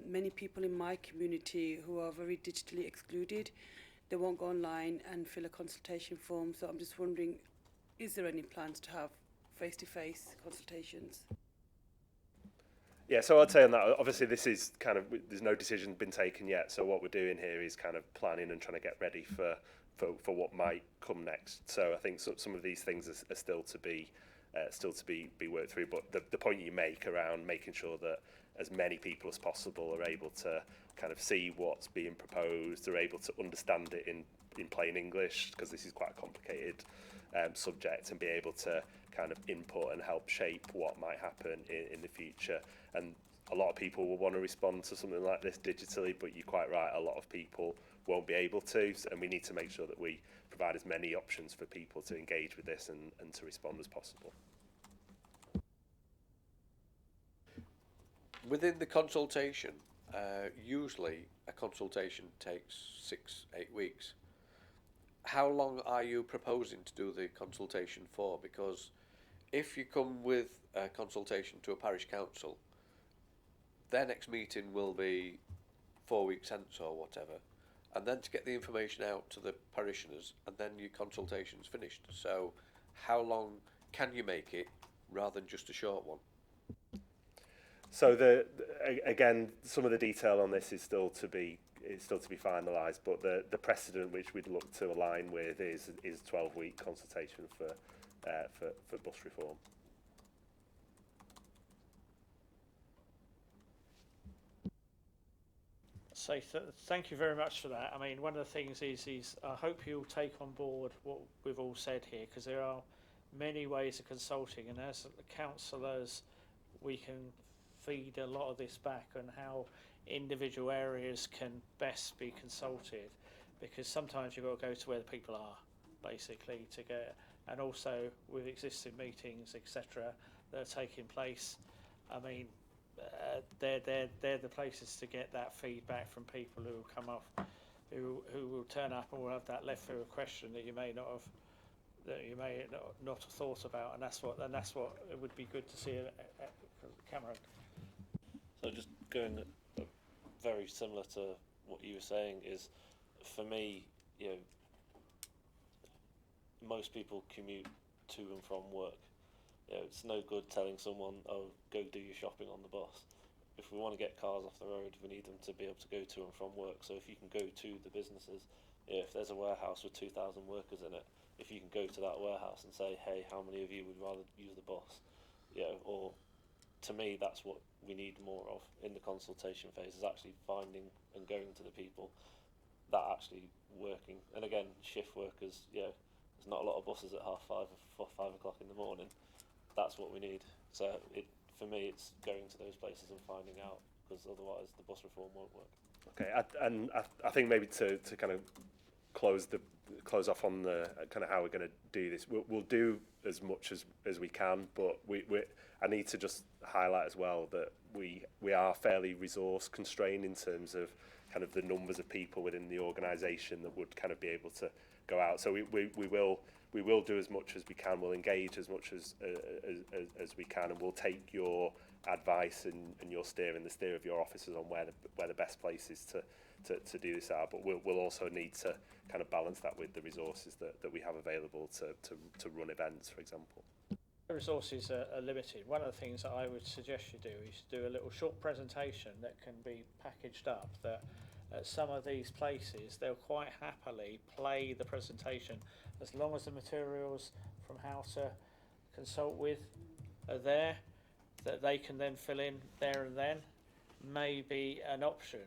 Many people in my community who are very digitally excluded, they won't go online and fill a consultation form. So I'm just wondering, is there any plans to have face-to-face consultations? Yeah, so I'd say on that, obviously this is kind of, there's no decision been taken yet, so what we're doing here is kind of planning and trying to get ready for what might come next. So I think some of these things are still to be worked through, but the point you make around making sure that as many people as possible are able to kind of see what's being proposed, are able to understand it in plain English, because this is quite a complicated subject, and be able to kind of input and help shape what might happen in the future. And a lot of people will want to respond to something like this digitally, but you're quite right, a lot of people won't be able to, and we need to make sure that we provide as many options for people to engage with this and to respond as possible. Within the consultation, usually a consultation takes 6-8 weeks. How long are you proposing to do the consultation for? Because if you come with a consultation to a parish council, their next meeting will be 4 weeks hence or whatever, and then to get the information out to the parishioners, and then your consultation's finished. So how long can you make it rather than just a short one? So again, some of the detail on this is still to be finalised, but the precedent which we'd look to align with is 12-week consultation for bus reform. So thank you very much for that. I mean, one of the things is I hope you'll take on board what we've all said here, because there are many ways of consulting, and as councillors we can feed a lot of this back on how individual areas can best be consulted, because sometimes you've got to go to where the people are, basically, to get, and also with existing meetings, etc., that are taking place. I mean, they're the places to get that feedback from people who will come off, who will turn up and will have that left field question that you may not have thought about, and that's what it would be good to see. Cameron. So just going very similar to what you were saying is, for me, you know, most people commute to and from work. You know, it's no good telling someone, oh, go do your shopping on the bus. If we want to get cars off the road, we need them to be able to go to and from work. So if you can go to the businesses, you know, if there's a warehouse with 2,000 workers in it, if you can go to that warehouse and say, hey, how many of you would rather use the bus? You know, or to me, that's what we need more of in the consultation phase, is actually finding and going to the people that actually working. And again, shift workers, you know, there's not a lot of buses at 5:30 or 5 o'clock in the morning. That's what we need. So for me, it's going to those places and finding out, because otherwise the bus reform won't work. Okay, I think maybe to kind of close off on the kind of how we're going to do this. We'll do as much as we can, but I need to just highlight as well that we are fairly resource constrained in terms of kind of the numbers of people within the organisation that would kind of be able to go out. So we will do as much as we can. We'll engage as much as we can, and we'll take your advice and your steer and the steer of your officers on where the best places to do this are. But we'll also need to kind of balance that with the resources that we have available to run events, for example. The resources are limited. One of the things that I would suggest you do is do a little short presentation that can be packaged up, that at some of these places they'll quite happily play the presentation, as long as the materials from how to consult with are there, that they can then fill in there and then. Maybe an option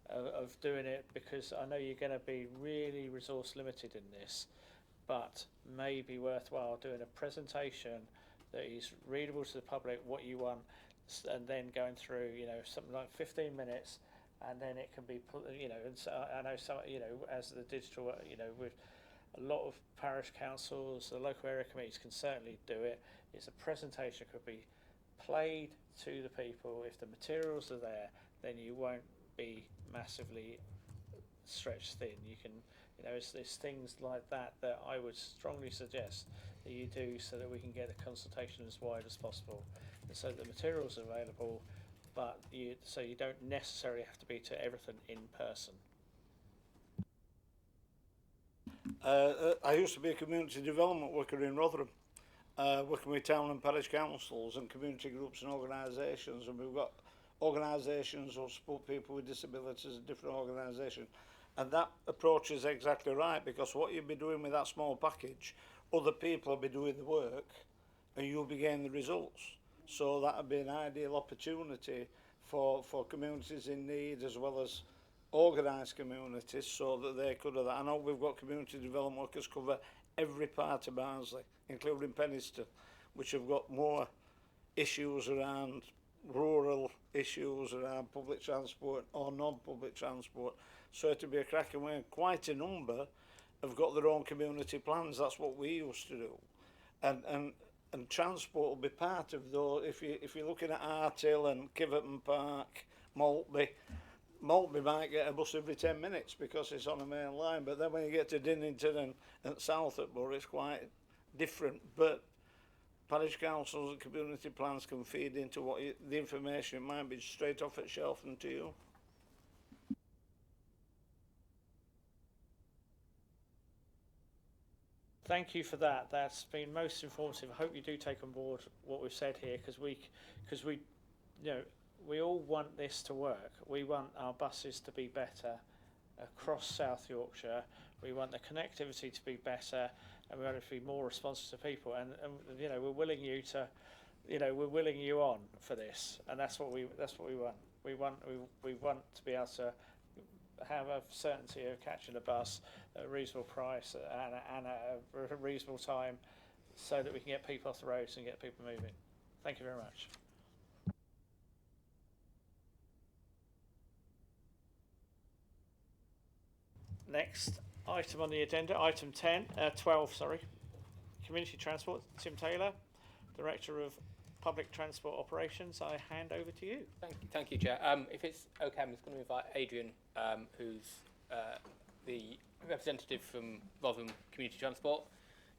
of doing it, because I know you're going to be really resource limited in this, but maybe worthwhile doing a presentation that is readable to the public, what you want, and then going through, you know, something like 15 minutes, and then it can be, you know, and so I know some, you know, as the digital, you know, with a lot of parish councils, the local area committees can certainly do it. It's a presentation could be played to the people. If the materials are there, then you won't be massively stretched thin. You can, you know, it's things like that that I would strongly suggest that you do, so that we can get the consultation as wide as possible, and so the materials are available. but you don't necessarily have to be to everything in person. I used to be a community development worker in Rotherham, working with town and parish councils and community groups and organisations, and we've got organisations who support people with disabilities, different organisations, and that approach is exactly right, because what you'll be doing with that small package, other people will be doing the work and you'll be getting the results. So that would be an ideal opportunity for communities in need as well as organised communities, so that they could have that. I know we've got community development workers cover every part of Barnsley, including Penistone, which have got more issues around rural issues around public transport or non-public transport. So it'll be a cracking way. Quite a number have got their own community plans. That's what we used to do, and transport will be part of those. If you're looking at Artill and Kiverton Park, Maltby might get a bus every 10 minutes because it's on a main line, but then when you get to Dinnington and Southwark, it's quite different. But parish councils and community plans can feed into the information. It might be straight off at shelf and to you. Thank you for that. That's been most informative. I hope you do take on board what we've said here, because we, we all want this to work. We want our buses to be better across South Yorkshire. We want the connectivity to be better, and we want it to be more responsive to people. And we're willing you to, we're willing you on for this, and that's what we want. We want to be able to have a certainty of catching a bus at a reasonable price and at a reasonable time, so that we can get people off the roads and get people moving. Thank you very much. Next item on the agenda, item 12, Community Transport. Tim Taylor, Director of Public Transport Operations, I hand over to you. Thank you, Chair. If it's okay, I'm just going to invite Adrian, who's the representative from Rotherham Community Transport,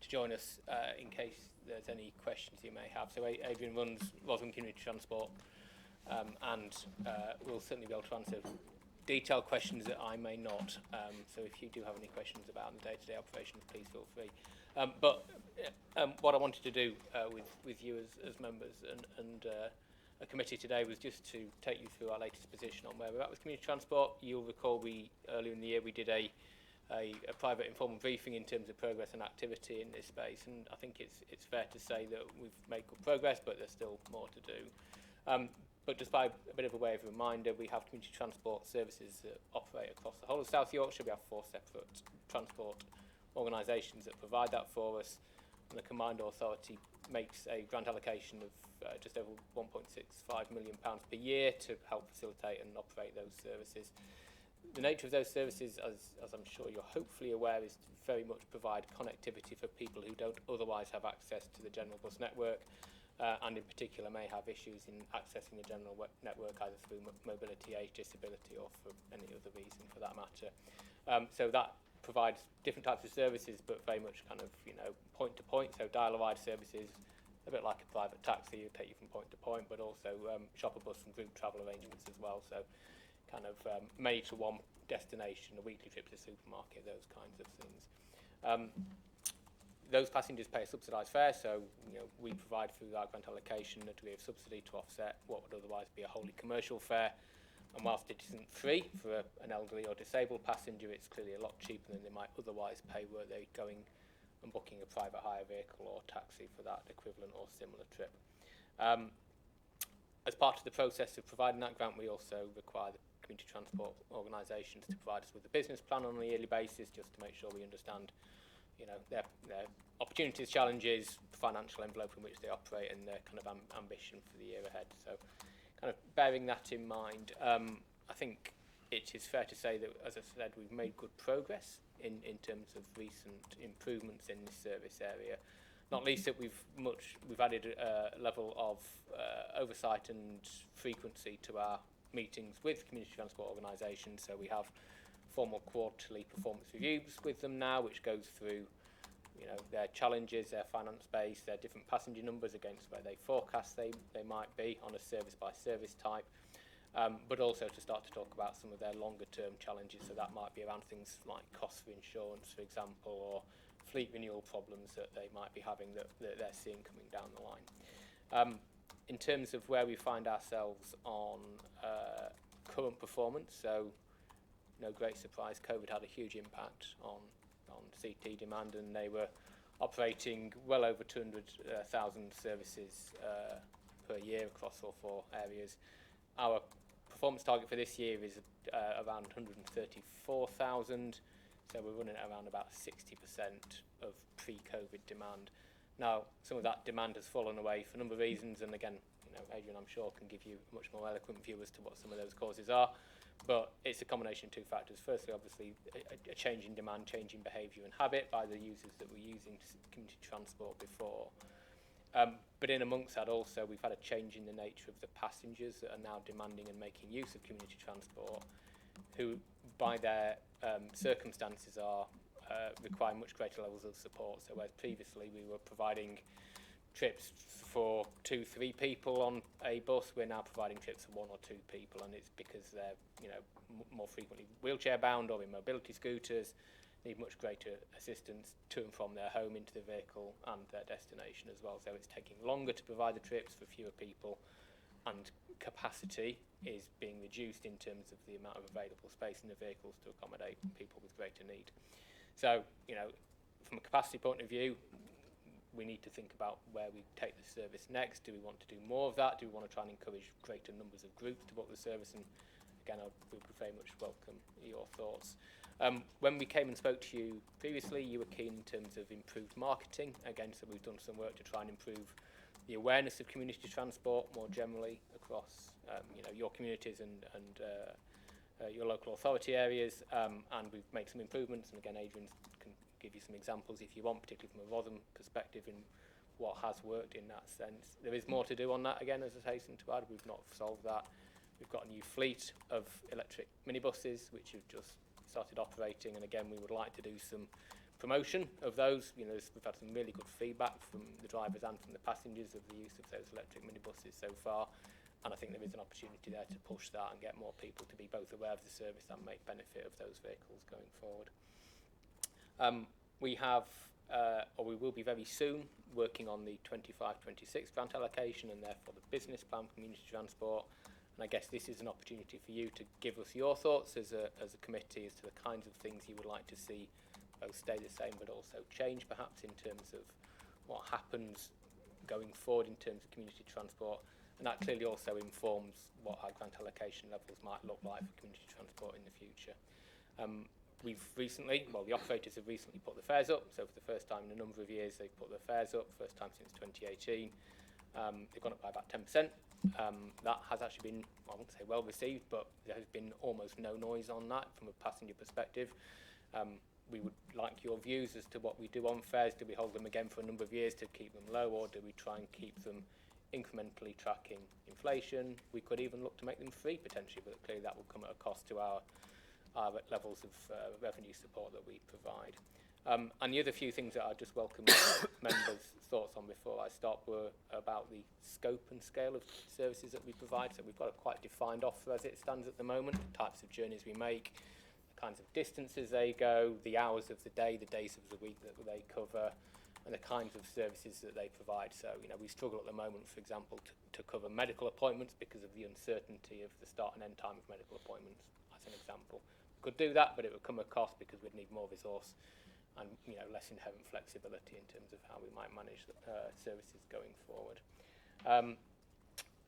to join us in case there's any questions you may have. So Adrian runs Rotherham Community Transport, and will certainly be able to answer detailed questions that I may not. So if you do have any questions about the day-to-day operations, please feel free. But what I wanted to do with you as members and a committee today was just to take you through our latest position on where we're at with community transport. You'll recall earlier in the year we did a private informal briefing in terms of progress and activity in this space, and I think it's fair to say that we've made good progress, but there's still more to do. But just by a bit of a way of a reminder, we have community transport services that operate across the whole of South Yorkshire. We have 4 separate transport organisations that provide that for us, and the combined authority makes a grant allocation of just over £1.65 million per year to help facilitate and operate those services. The nature of those services, as I'm sure you're hopefully aware, is to very much provide connectivity for people who don't otherwise have access to the general bus network, and in particular may have issues in accessing the general network either through mobility, age, disability, or for any other reason for that matter. So that provides different types of services, but very much kind of point to point. So dial-a-ride services, a bit like a private taxi, you take you from point to point, but also shopper bus and group travel arrangements as well. So kind of made to one destination, a weekly trip to the supermarket, those kinds of things. Those passengers pay a subsidised fare, so we provide through our grant allocation a degree of subsidy to offset what would otherwise be a wholly commercial fare. And whilst it isn't free for an elderly or disabled passenger, it's clearly a lot cheaper than they might otherwise pay were they going and booking a private hire vehicle or taxi for that equivalent or similar trip. As part of the process of providing that grant, we also require the community transport organisations to provide us with a business plan on a yearly basis, just to make sure we understand their opportunities, challenges, financial envelope in which they operate, and their kind of ambition for the year ahead. So kind of bearing that in mind, I think it is fair to say that, as I said, we've made good progress in terms of recent improvements in this service area. Not least that we've added a level of oversight and frequency to our meetings with community transport organisations. So we have formal quarterly performance reviews with them now, which goes through their challenges, their finance base, their different passenger numbers against where they forecast they might be on a service by service type, but also to start to talk about some of their longer term challenges. So that might be around things like costs for insurance, for example, or fleet renewal problems that they might be having that they're seeing coming down the line. In terms of where we find ourselves on current performance, so no great surprise, COVID had a huge impact on CT demand, and they were operating well over 200,000 services per year across all 4 areas. Our performance target for this year is around 134,000, so we're running at around about 60% of pre-COVID demand. Now, some of that demand has fallen away for a number of reasons, and again, Adrian, I'm sure, can give you a much more eloquent view as to what some of those causes are. But it's a combination of 2 factors. Firstly, obviously, a change in demand, change in behaviour and habit by the users that were using community transport before. But in amongst that also, we've had a change in the nature of the passengers that are now demanding and making use of community transport, who by their circumstances are require much greater levels of support. So whereas previously we were providing trips for 2-3 people on a bus, we're now providing trips for 1 or 2 people, and it's because they're more frequently wheelchair bound or in mobility scooters, need much greater assistance to and from their home into the vehicle and their destination as well. So it's taking longer to provide the trips for fewer people, and capacity is being reduced in terms of the amount of available space in the vehicles to accommodate people with greater need. So, from a capacity point of view, we need to think about where we take the service next. Do we want to do more of that? Do we want to try and encourage greater numbers of groups to book the service? And again, we would very much welcome your thoughts. When we came and spoke to you previously, you were keen in terms of improved marketing. Again, so we've done some work to try and improve the awareness of community transport more generally across your communities and your local authority areas, and we've made some improvements. And again, Adrian can give you some examples if you want, particularly from a Rotherham perspective, in what has worked in that sense. There is more to do on that, again, as I hasten to add. We've not solved that. We've got a new fleet of electric minibuses which have just started operating, and again, we would like to do some promotion of those. We've had some really good feedback from the drivers and from the passengers of the use of those electric minibuses so far, and I think there is an opportunity there to push that and get more people to be both aware of the service and make benefit of those vehicles going forward. We have, or we will be very soon, working on the 25-26 grant allocation and therefore the business plan for community transport. And I guess this is an opportunity for you to give us your thoughts as a committee as to the kinds of things you would like to see both stay the same but also change perhaps in terms of what happens going forward in terms of community transport. And that clearly also informs what our grant allocation levels might look like for community transport in the future. We've recently, the operators have recently put the fares up. So for the first time in a number of years, they've put their fares up, first time since 2018. They've gone up by about 10%. That has actually been, I won't say well received, but there has been almost no noise on that from a passenger perspective. We would like your views as to what we do on fares. Do we hold them again for a number of years to keep them low, or do we try and keep them incrementally tracking inflation? We could even look to make them free potentially, but clearly that will come at a cost to our levels of revenue support that we provide. And the other few things that I just welcome members' thoughts on before I stop were about the scope and scale of services that we provide. So we've got a quite defined offer as it stands at the moment, the types of journeys we make, the kinds of distances they go, the hours of the day, the days of the week that they cover, and the kinds of services that they provide. So, we struggle at the moment, for example, to cover medical appointments because of the uncertainty of the start and end time of medical appointments, as an example. We could do that, but it would come at a cost because we'd need more resource and less inherent flexibility in terms of how we might manage services going forward.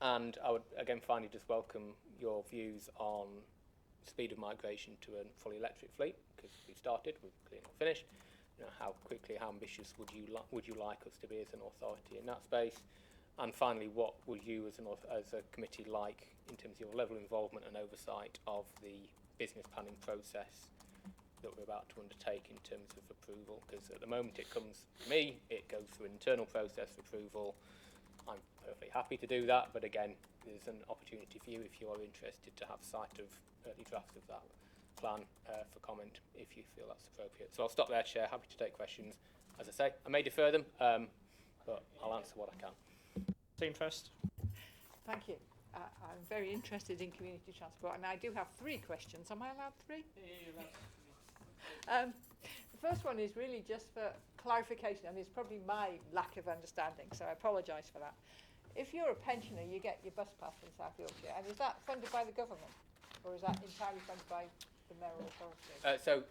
And I would again finally just welcome your views on speed of migration to a fully electric fleet, because we've started, we've clearly not finished. How quickly, how ambitious would you like us to be as an authority in that space? And finally, what would you as a committee like in terms of your level of involvement and oversight of the business planning process that we're about to undertake in terms of approval? Because at the moment it comes to me, it goes through an internal process for approval. I'm perfectly happy to do that, but again, there's an opportunity for you if you are interested to have sight of early drafts of that plan for comment if you feel that's appropriate. So I'll stop there, Chair. Happy to take questions as I say, I may defer them, but I'll answer what I can. Team first. Thank you. I'm very interested in community transport, and I do have 3 questions. Am I allowed 3? The first one is really just for clarification, and it's probably my lack of understanding, so I apologise for that. If you're a pensioner, you get your bus pass in South Yorkshire, and is that funded by the government, or is that entirely funded by the Mayoral Authority? So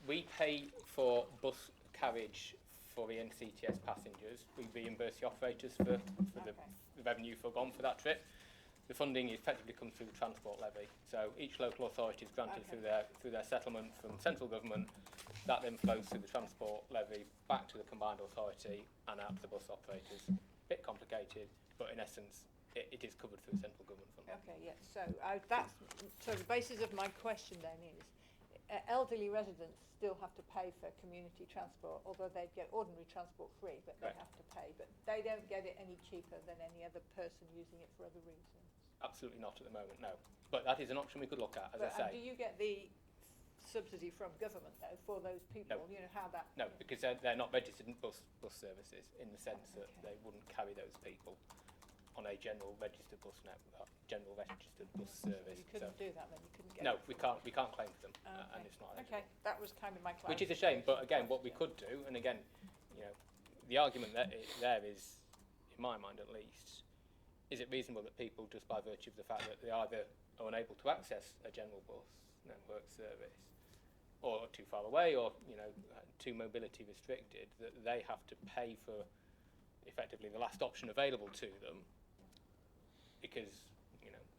we pay for bus carriage for the NCTS passengers. We reimburse the operators for the revenue forgone for that trip. The funding effectively comes through the transport levy. So each local authority is granted through their settlement from central government. That then flows through the transport levy back to the combined authority and out to the bus operators. Bit complicated, but in essence, it is covered through central government funding. Okay, yes. So the basis of my question then is, elderly residents still have to pay for community transport, although they get ordinary transport free, but they have to pay. But they don't get it any cheaper than any other person using it for other reasons. Absolutely not at the moment, no. But that is an option we could look at, as I say. And do you get the subsidy from government though for those people? No. You know how that? No, because they're not registered bus services in the sense that they wouldn't carry those people on a general registered bus network, general registered bus service. You couldn't do that then. You couldn't get. No, we can't claim for them, and it's not. Okay, that was kind of my clarification. Which is a shame, but again, what we could do, and again, you know, the argument there is, in my mind at least, is it reasonable that people, just by virtue of the fact that they either are unable to access a general bus network service, or too far away, or too mobility restricted, that they have to pay for effectively the last option available to them, because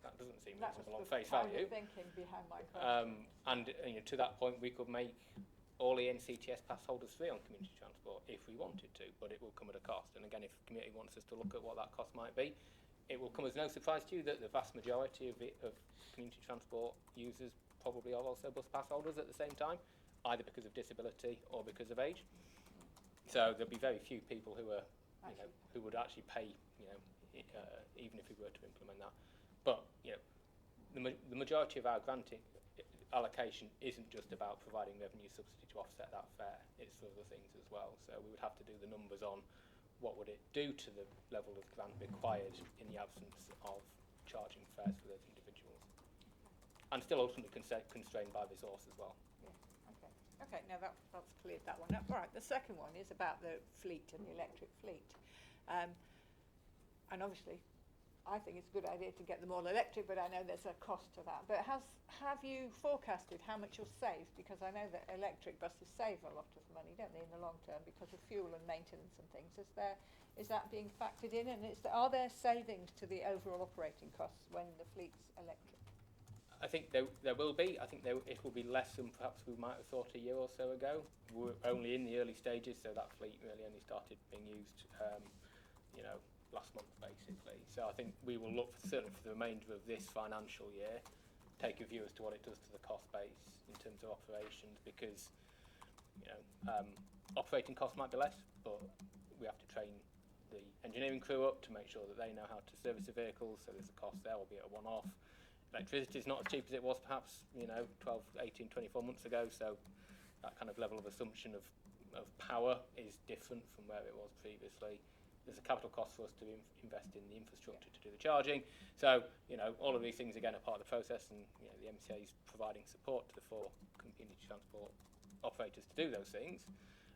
that doesn't seem reasonable on face value. That was the thinking behind my question. And to that point, we could make all the NCTS pass holders free on community transport if we wanted to, but it will come at a cost. And again, if the community wants us to look at what that cost might be, it will come as no surprise to you that the vast majority of community transport users probably are also bus pass holders at the same time, either because of disability or because of age. So there'll be very few people who are, who would actually pay, even if we were to implement that. But the majority of our granting allocation isn't just about providing revenue subsidy to offset that fare; it's for other things as well. So we would have to do the numbers on what would it do to the level of grant required in the absence of charging fares for those individuals, and still ultimately constrained by resource as well. Yeah. Okay. Now that's cleared that one up. All right. The second one is about the fleet and the electric fleet, and obviously, I think it's a good idea to get them all electric, but I know there's a cost to that. But have you forecasted how much you'll save? Because I know that electric buses save a lot of money, don't they, in the long term, because of fuel and maintenance and things. Is that being factored in? And are there savings to the overall operating costs when the fleet's electric? I think there will be. I think it will be less than perhaps we might have thought a year or so ago. We're only in the early stages, so that fleet really only started being used, last month basically. So I think we will look certainly for the remainder of this financial year, take a view as to what it does to the cost base in terms of operations, because operating costs might be less, but we have to train the engineering crew up to make sure that they know how to service the vehicles, so there's a cost there, albeit a one-off. Electricity is not as cheap as it was perhaps 12, 18, 24 months ago, so that kind of level of assumption of power is different from where it was previously. There's a capital cost for us to invest in the infrastructure to do the charging. So, all of these things again are part of the process, and the MCA is providing support to the 4 community transport operators to do those things.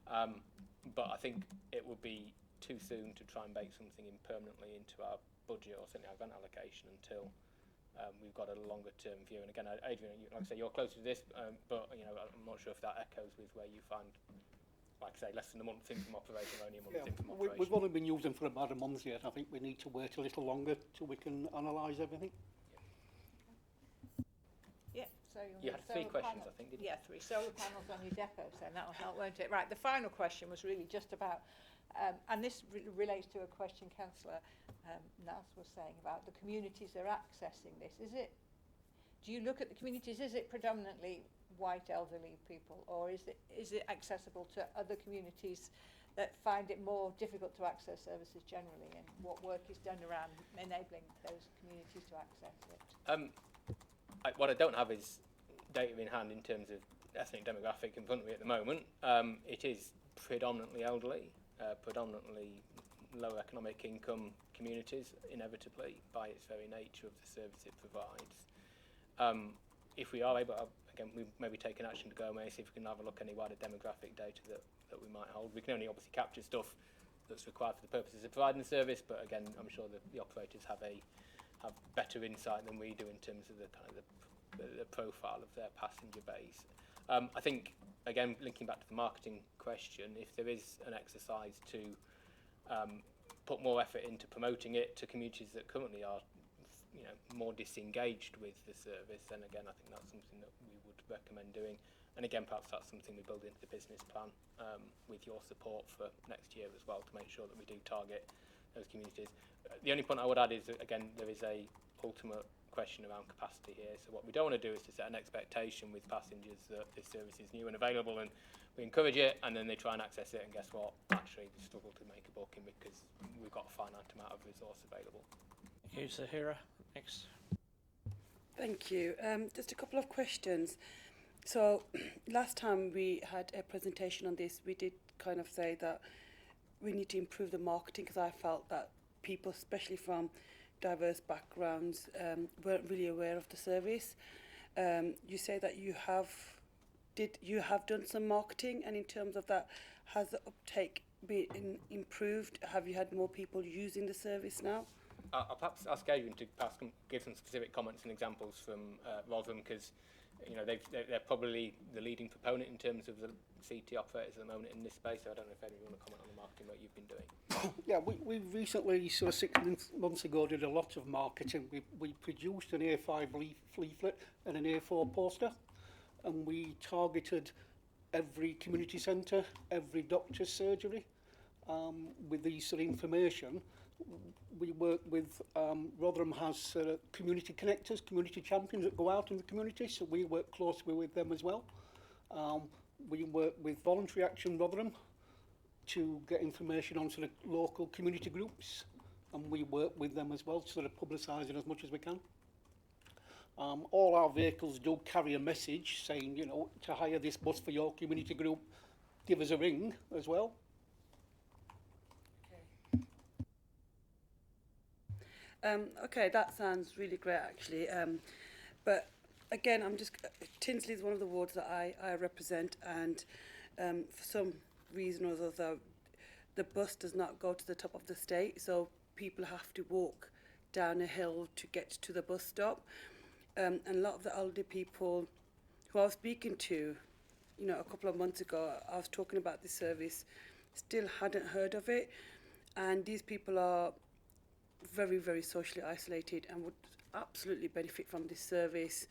But I think it would be too soon to try and bake something in permanently into our budget, or certainly our grant allocation, until we've got a longer term view. And again, Adrian, like I say, you're closer to this, but I'm not sure if that echoes with where you find, like I say, less than a month in from operation, only a month in from operation. We've only been using for about a month yet. I think we need to wait a little longer till we can analyse everything. Yeah, so you had 3 questions, I think, didn't you? Yeah, 3 solar panels on your depot, so that'll help, won't it? Right, the final question was really just about, and this relates to a question Councillor Nas was saying about the communities that are accessing this. Do you look at the communities, is it predominantly white elderly people, or is it accessible to other communities that find it more difficult to access services generally, and what work is done around enabling those communities to access it? What I don't have is data in hand in terms of ethnic demographic in front of me at the moment. It is predominantly elderly, predominantly low economic income communities, inevitably by its very nature of the service it provides. If we are able, again, we maybe take an action to go and see if we can have a look at any wider demographic data that we might hold. We can only obviously capture stuff that's required for the purposes of providing the service, but again, I'm sure the operators have better insight than we do in terms of the kind of the profile of their passenger base. I think, again, linking back to the marketing question, if there is an exercise to put more effort into promoting it to communities that currently are, more disengaged with the service, then again, I think that's something that we would recommend doing. And again, perhaps that's something we build into the business plan with your support for next year as well, to make sure that we do target those communities. The only point I would add is that, again, there is a ultimate question around capacity here. So what we don't want to do is to set an expectation with passengers that this service is new and available, and we encourage it, and then they try and access it, and guess what? Actually, they struggle to make a booking because we've got a finite amount of resource available. Thank you, Zahira. Next. Thank you. Just a couple of questions. So last time we had a presentation on this, we did kind of say that we need to improve the marketing, because I felt that people, especially from diverse backgrounds, weren't really aware of the service. You say that you have done some marketing, and in terms of that, has the uptake been improved? Have you had more people using the service now? I'll perhaps ask Adrian to give some specific comments and examples from Rotherham, because they're probably the leading proponent in terms of the CT operators at the moment in this space. So I don't know if anyone want to comment on the marketing work you've been doing. Yeah, we recently, sort of 6 months ago, did a lot of marketing. We produced an A5 leaflet and an A4 poster, and we targeted every community centre, every doctor's surgery with these sort of information. We work with, Rotherham has community connectors, community champions that go out in the community, so we work closely with them as well. We work with Voluntary Action Rotherham to get information on sort of local community groups, and we work with them as well to sort of publicise it as much as we can. All our vehicles do carry a message saying, to hire this bus for your community group, give us a ring as well. Okay, that sounds really great, actually. But again, Tinsley is one of the wards that I represent, and for some reason or other, the bus does not go to the top of the estate, so people have to walk down a hill to get to the bus stop. And a lot of the elderly people who I was speaking to, a couple of months ago, I was talking about this service, still hadn't heard of it, and these people are very, very socially isolated and would absolutely benefit from this service.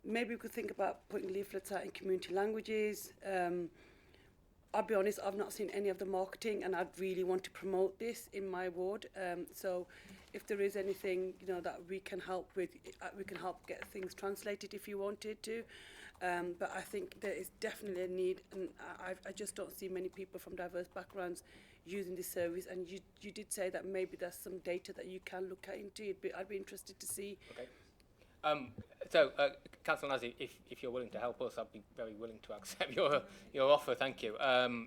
Maybe we could think about putting leaflets out in community languages. I'll be honest, I've not seen any of the marketing, and I'd really want to promote this in my ward. So if there is anything, that we can help with, we can help get things translated if you wanted to. But I think there is definitely a need, and I just don't see many people from diverse backgrounds using this service. And you did say that maybe there's some data that you can look at into. I'd be interested to see. Okay. So, Councillor Nazi, if you're willing to help us, I'd be very willing to accept your offer. Thank you.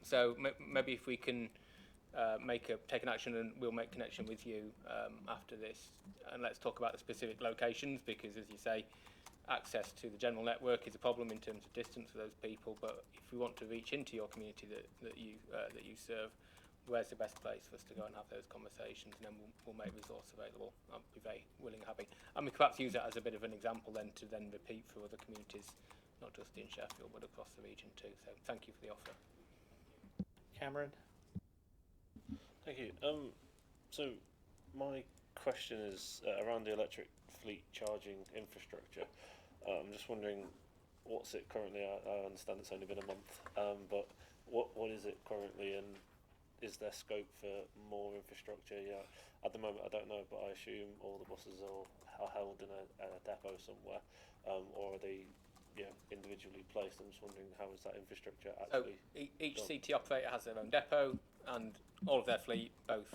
So maybe if we can take an action, and we'll make connection with you after this, and let's talk about the specific locations, because, as you say, access to the general network is a problem in terms of distance for those people. But if we want to reach into your community that you serve, where's the best place for us to go and have those conversations, and then we'll make resource available. I'll be very willing and happy. And we could perhaps use that as a bit of an example then to then repeat for other communities, not just in Sheffield, but across the region too. So thank you for the offer. Cameron? Thank you. So my question is around the electric fleet charging infrastructure. I'm just wondering, what's it currently? I understand it's only been a month, but what is it currently, and is there scope for more infrastructure? Yeah, at the moment I don't know, but I assume all the buses are held in a depot somewhere, or are they individually placed? I'm just wondering, how is that infrastructure actually? So each CT operator has their own depot, and all of their fleet, both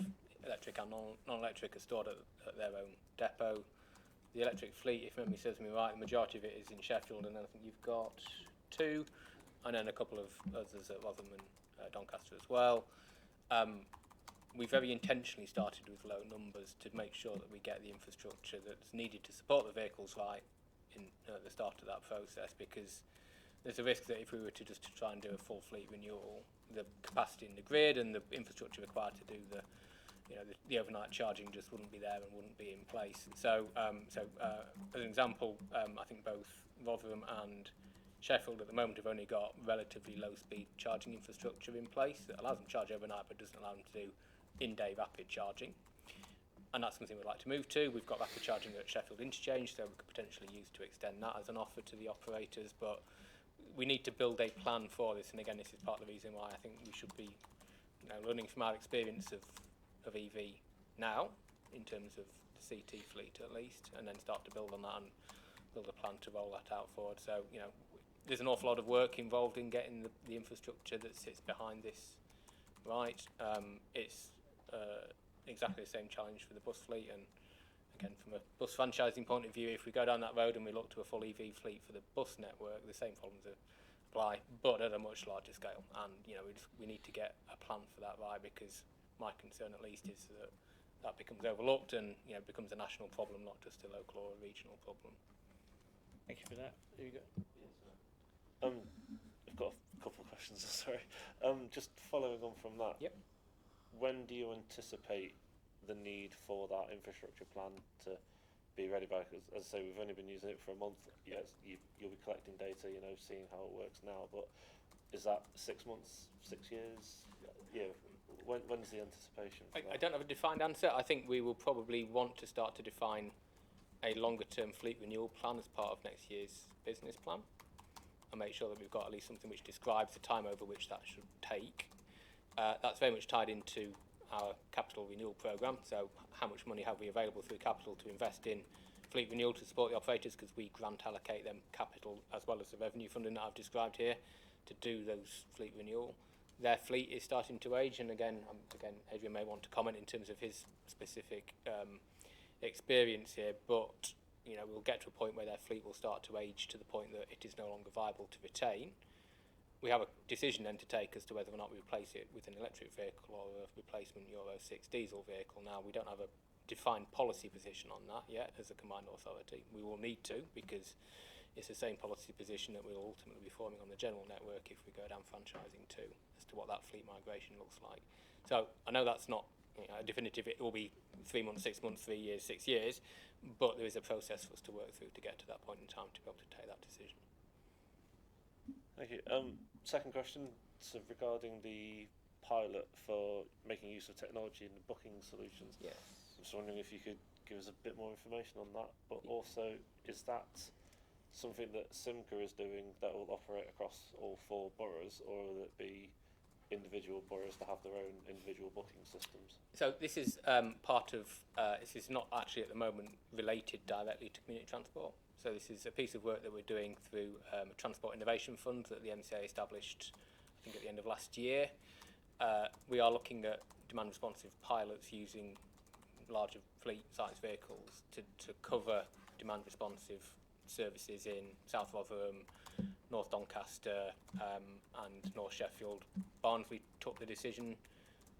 electric and non-electric, are stored at their own depot. The electric fleet, if memory serves me right, the majority of it is in Sheffield, and then I think you've got 2, and then a couple of others at Rotherham Doncaster as well. We very intentionally started with low numbers to make sure that we get the infrastructure that's needed to support the vehicles right in at the start of that process, because there's a risk that if we were to just to try and do a full fleet renewal, the capacity in the grid and the infrastructure required to do the the overnight charging just wouldn't be there and wouldn't be in place. So, as an example, I think both Rotherham and Sheffield at the moment have only got relatively low-speed charging infrastructure in place that allows them to charge overnight but doesn't allow them to do in-day rapid charging. And that's something we'd like to move to. We've got rapid charging at Sheffield Interchange, so we could potentially use to extend that as an offer to the operators. But we need to build a plan for this, and again, this is part of the reason why I think we should be learning from our experience of EV now, in terms of the CT fleet at least, and then start to build on that and build a plan to roll that out forward. So, there's an awful lot of work involved in getting the infrastructure that sits behind this right. It's exactly the same challenge for the bus fleet, and again, from a bus franchising point of view, if we go down that road and we look to a full EV fleet for the bus network, the same problems apply, but at a much larger scale. And we need to get a plan for that right, because my concern at least is that becomes overlooked and becomes a national problem, not just a local or a regional problem. Thank you for that. There you go. I've got a couple of questions. Sorry. Just following on from that. Yep. When do you anticipate the need for that infrastructure plan to be ready by? Because, as I say, we've only been using it for a month. Yes, you'll be collecting data, seeing how it works now. But is that 6 months, 6 years? When's the anticipation? I don't have a defined answer. I think we will probably want to start to define a longer-term fleet renewal plan as part of next year's business plan, and make sure that we've got at least something which describes the time over which that should take. That's very much tied into our capital renewal programme. So how much money have we available through capital to invest in fleet renewal to support the operators, because we grant allocate them capital as well as the revenue funding that I've described here to do those fleet renewal. Their fleet is starting to age, and again, Adrian may want to comment in terms of his specific experience here, but we'll get to a point where their fleet will start to age to the point that it is no longer viable to retain. We have a decision then to take as to whether or not we replace it with an electric vehicle or a replacement Euro 6 diesel vehicle. Now, we don't have a defined policy position on that yet as a combined authority. We will need to, because it's the same policy position that we'll ultimately be forming on the general network if we go down franchising too, as to what that fleet migration looks like. So I know that's not a definitive, it will be 3 months, 6 months, 3 years, 6 years, but there is a process for us to work through to get to that point in time to be able to take that decision. Thank you. Second question, regarding the pilot for making use of technology in the booking solutions. Yes. I'm just wondering if you could give us a bit more information on that, but also, is that something that Simca is doing that will operate across all 4 boroughs, or will it be individual boroughs to have their own individual booking systems? So this is part of, this is not actually at the moment related directly to community transport. So this is a piece of work that we're doing through a Transport Innovation Fund that the MCA established, I think, at the end of last year. We are looking at demand responsive pilots using larger fleet size vehicles to cover demand responsive services in South Rotherham, North Doncaster and North Sheffield. Barnsley took the decision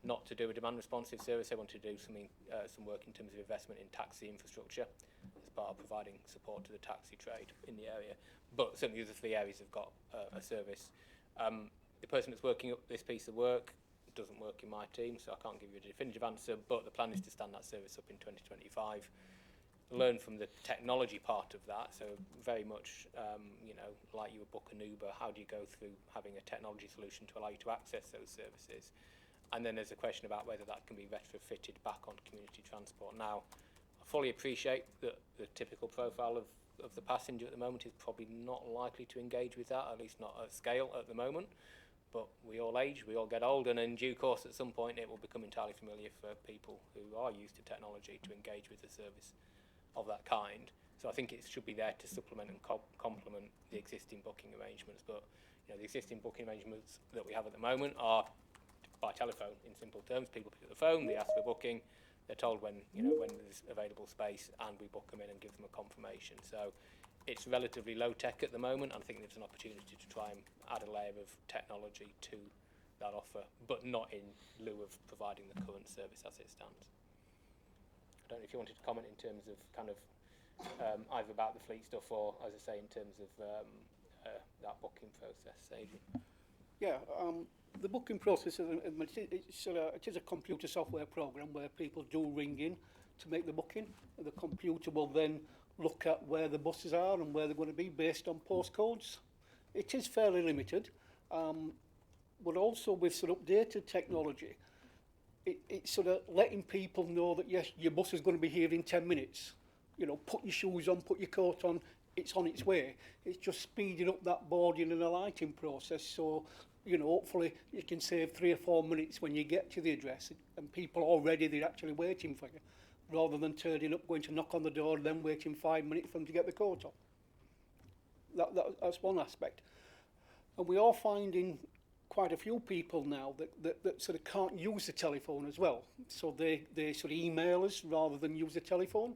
not to do a demand responsive service. They wanted to do some work in terms of investment in taxi infrastructure as part of providing support to the taxi trade in the area. But certainly the other 3 areas have got a service. The person that's working up this piece of work doesn't work in my team, so I can't give you a definitive answer, but the plan is to stand that service up in 2025. Learn from the technology part of that, so very much like you would book an Uber, how do you go through having a technology solution to allow you to access those services? And then there's a question about whether that can be retrofitted back on community transport. Now, I fully appreciate that the typical profile of the passenger at the moment is probably not likely to engage with that, at least not at scale at the moment. But we all age, we all get old, and in due course at some point it will become entirely familiar for people who are used to technology to engage with a service of that kind. So I think it should be there to supplement and complement the existing booking arrangements. But the existing booking arrangements that we have at the moment are by telephone, in simple terms. People pick up the phone, they ask for booking, they're told when there's available space, and we book them in and give them a confirmation. So it's relatively low tech at the moment, and I think there's an opportunity to try and add a layer of technology to that offer, but not in lieu of providing the current service as it stands. I don't know if you wanted to comment in terms of kind of either about the fleet stuff or, as I say, in terms of that booking process, Adrian. Yeah, the booking process it is a computer software program where people do ring in to make the booking. The computer will then look at where the buses are and where they're going to be based on postcodes. It is fairly limited, but also with sort of updated technology, it's sort of letting people know that yes, your bus is going to be here in 10 minutes. You know, put your shoes on, put your coat on, it's on its way. It's just speeding up that boarding and alighting process, so you know, hopefully you can save 3 or 4 minutes when you get to the address and people are ready, they're actually waiting for you, rather than turning up, going to knock on the door, then waiting 5 minutes for them to get the coat on. That's one aspect. And we are finding quite a few people now that sort of can't use the telephone as well. So they sort of email us rather than use the telephone.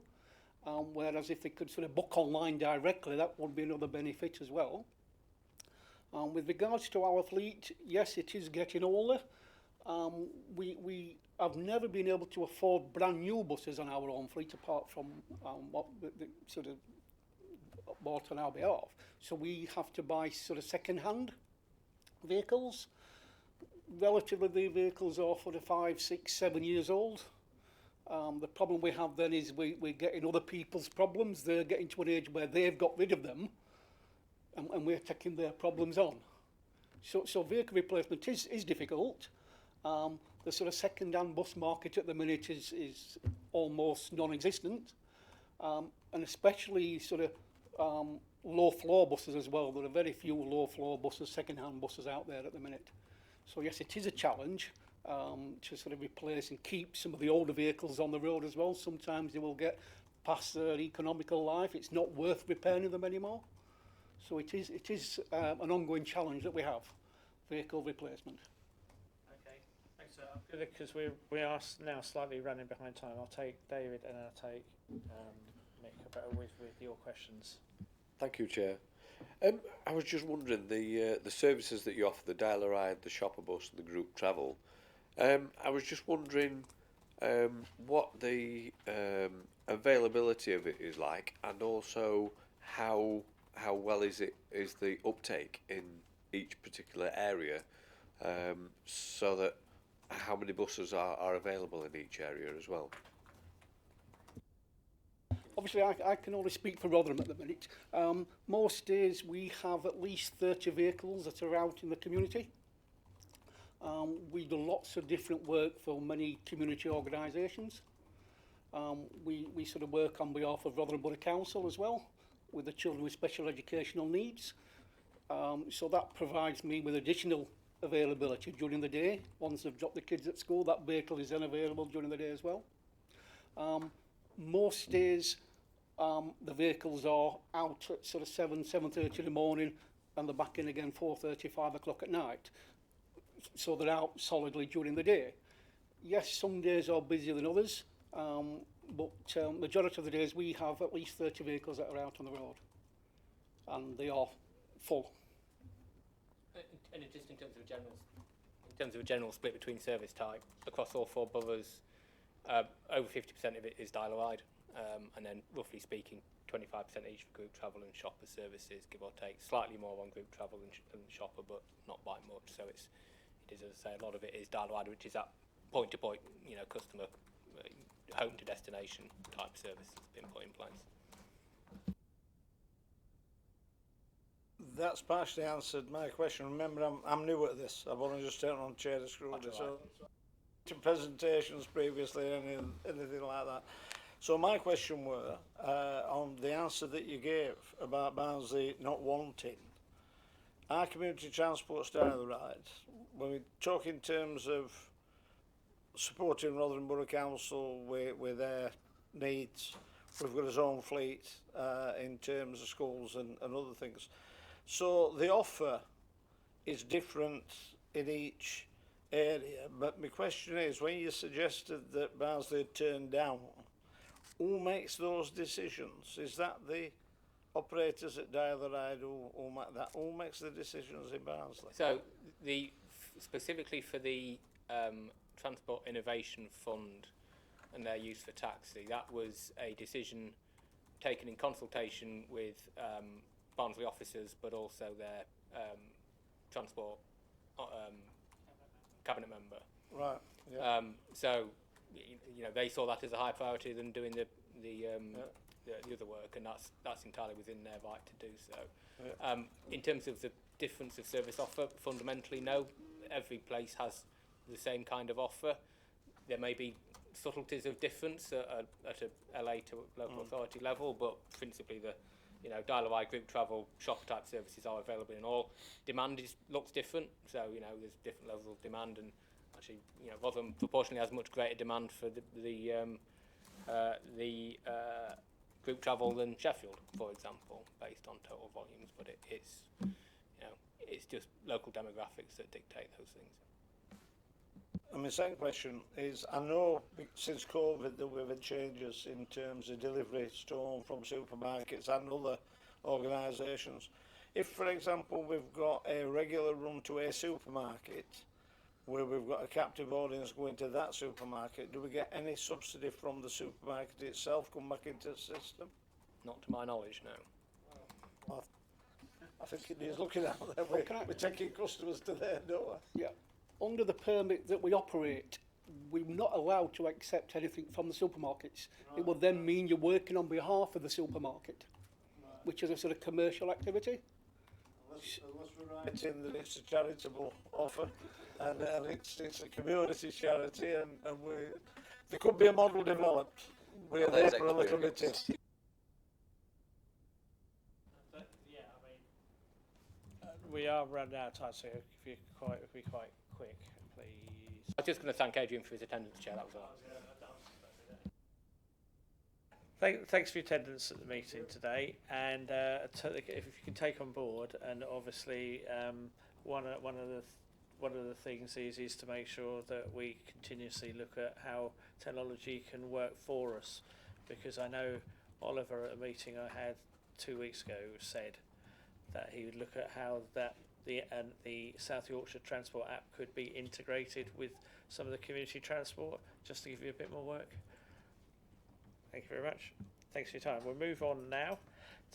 Whereas if they could sort of book online directly, that would be another benefit as well. With regards to our fleet, yes, it is getting older. We have never been able to afford brand new buses on our own fleet, apart from what the sort of bought on our behalf. So we have to buy sort of second-hand vehicles. Relatively, the vehicles are for the 5, 6, 7 years old. The problem we have then is we're getting other people's problems. They're getting to an age where they've got rid of them, and we're taking their problems on. So vehicle replacement is difficult. The sort of second-hand bus market at the minute is almost non-existent, and especially sort of low-floor buses as well. There are very few low-floor buses, second-hand buses out there at the minute. So yes, it is a challenge to sort of replace and keep some of the older vehicles on the road as well. Sometimes they will get past their economical life. It's not worth repairing them anymore. So it is an ongoing challenge that we have, vehicle replacement. Okay, thanks. Because we are now slightly running behind time, I'll take David and I'll take Mick with your questions. Thank you, Chair. I was just wondering, the services that you offer, the dial a ride, the shopper bus and the group travel, I was just wondering what the availability of it is like, and also how well is the uptake in each particular area, so that how many buses are available in each area as well. Obviously, I can only speak for Rotherham at the minute. Most days we have at least 30 vehicles that are out in the community. We do lots of different work for many community organisations. We sort of work on behalf of Rotherham Borough Council as well, with the children with special educational needs. So that provides me with additional availability during the day. Once they've dropped the kids at school, that vehicle is then available during the day as well. Most days the vehicles are out at sort of 7:30 in the morning, and they're back in again 4:30, 5 o'clock at night. So they're out solidly during the day. Yes, some days are busier than others, but majority of the days we have at least 30 vehicles that are out on the road, and they are full. And just in terms of a general split between service type across all 4 boroughs, over 50% of it is dial a ride, and then roughly speaking 25% each for group travel and shopper services, give or take. Slightly more on group travel and shopper, but not by much. So it is, as I say, a lot of it is dial a ride, which is that point to point, you know, customer home to destination type service that's been put in place. That's partially answered my question. Remember, I'm new at this. I've only just taken on Chair of Scrutiny, so to presentations previously, anything like that. So my question were on the answer that you gave about Barnsley not wanting our community transport style of rides. When we talk in terms of supporting Rotherham Borough Council with their needs, we've got his own fleet in terms of schools and other things. So the offer is different in each area, but my question is, when you suggested that Barnsley had turned down, who makes those decisions? Is that the operators at Dial the Ride who makes the decisions in Barnsley? So the specifically for the Transport Innovation Fund and their use for taxi, that was a decision taken in consultation with Barnsley officers, but also their transport cabinet member. Right. Yeah. So, you know, they saw that as a higher priority than doing the other work, and that's entirely within their right to do so. Yeah. In terms of the difference of service offer, fundamentally, no. Every place has the same kind of offer. There may be subtleties of difference at a LA to local authority level, but principally the Dial of Eye group travel shopper type services are available in all. Demand looks different, so there's different levels of demand, and actually Rotherham proportionally has much greater demand for the group travel than Sheffield, for example, based on total volumes. But it's just local demographics that dictate those things. And my second question is, I know since COVID that we've had changes in terms of delivery to home from supermarkets and other organisations. If, for example, we've got a regular run to a supermarket where we've got a captive audience going to that supermarket, do we get any subsidy from the supermarket itself come back into the system? Not to my knowledge, no. I think it is looking out there. We're taking customers to their door. Yeah. Under the permit that we operate, we're not allowed to accept anything from the supermarkets. Right. It will then mean you're working on behalf of the supermarket, which is a sort of commercial activity. Unless we're writing that it's a charitable offer and it's a community charity, and there could be a model developed. We're there for a little bit. We are running out of time, so if you're quite quick, please. I was just going to thank Adrian for his attendance, Chair, that was all. Thanks for your attendance at the meeting today, and if you can take on board, and obviously one of the things is to make sure that we continuously look at how technology can work for us, because I know Oliver at a meeting I had 2 weeks ago said that he would look at how the South Yorkshire Transport app could be integrated with some of the community transport, just to give you a bit more work. Thank you very much. Thanks for your time. We'll move on now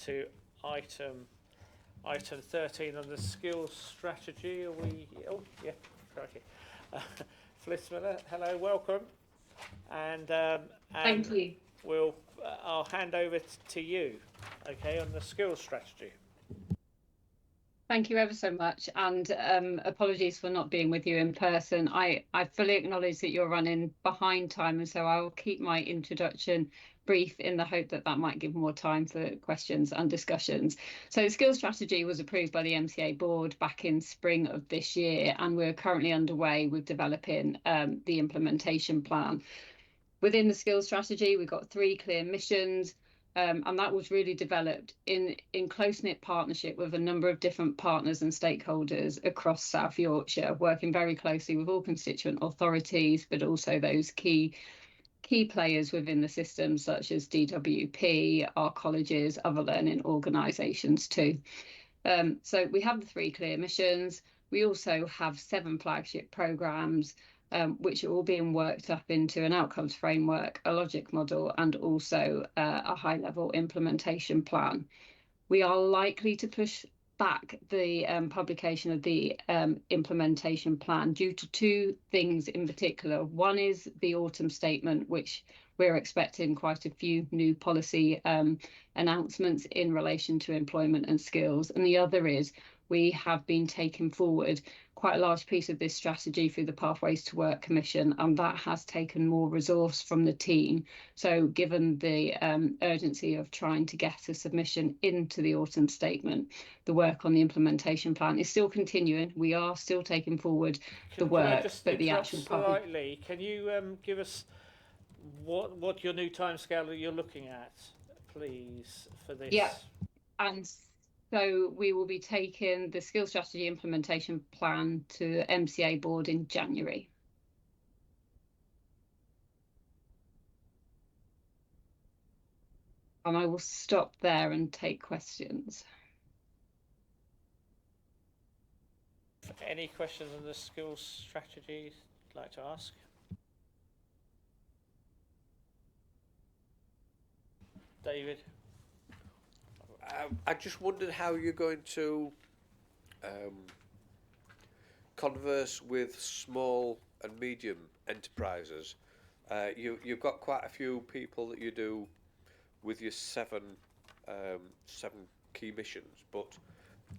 to item 13 on the skills strategy. Are we? Oh, yeah. Okay. Fliss Miller, hello, welcome. And thank you. I'll hand over to you. Okay, on the skills strategy. Thank you ever so much, and apologies for not being with you in person. I fully acknowledge that you're running behind time, and so I'll keep my introduction brief in the hope that that might give more time for questions and discussions. So the skills strategy was approved by the MCA board back in spring of this year, and we're currently underway with developing the implementation plan. Within the skills strategy, we've got 3 clear missions. And that was really developed in close-knit partnership with a number of different partners and stakeholders across South Yorkshire, working very closely with all constituent authorities, but also those key players within the system, such as DWP, our colleges, other learning organisations too. So we have the 3 clear missions. We also have 7 flagship programmes, which are all being worked up into an outcomes framework, a logic model, and also a high-level implementation plan. We are likely to push back the publication of the implementation plan due to 2 things in particular. One is the autumn statement, which we're expecting quite a few new policy announcements in relation to employment and skills. And the other is we have been taking forward quite a large piece of this strategy through the Pathways to Work Commission, and that has taken more resource from the team. So given the urgency of trying to get a submission into the autumn statement, the work on the implementation plan is still continuing. We are still taking forward the work, but the actual slightly. Can you give us what your new timescale that you're looking at, please, for this? Yeah, and so we will be taking the skills strategy implementation plan to MCA board in January. And I will stop there and take questions. Any questions on the skills strategy you'd like to ask? David? I just wondered how you're going to converse with small and medium enterprises. You've got quite a few people that you do with your seven key missions, but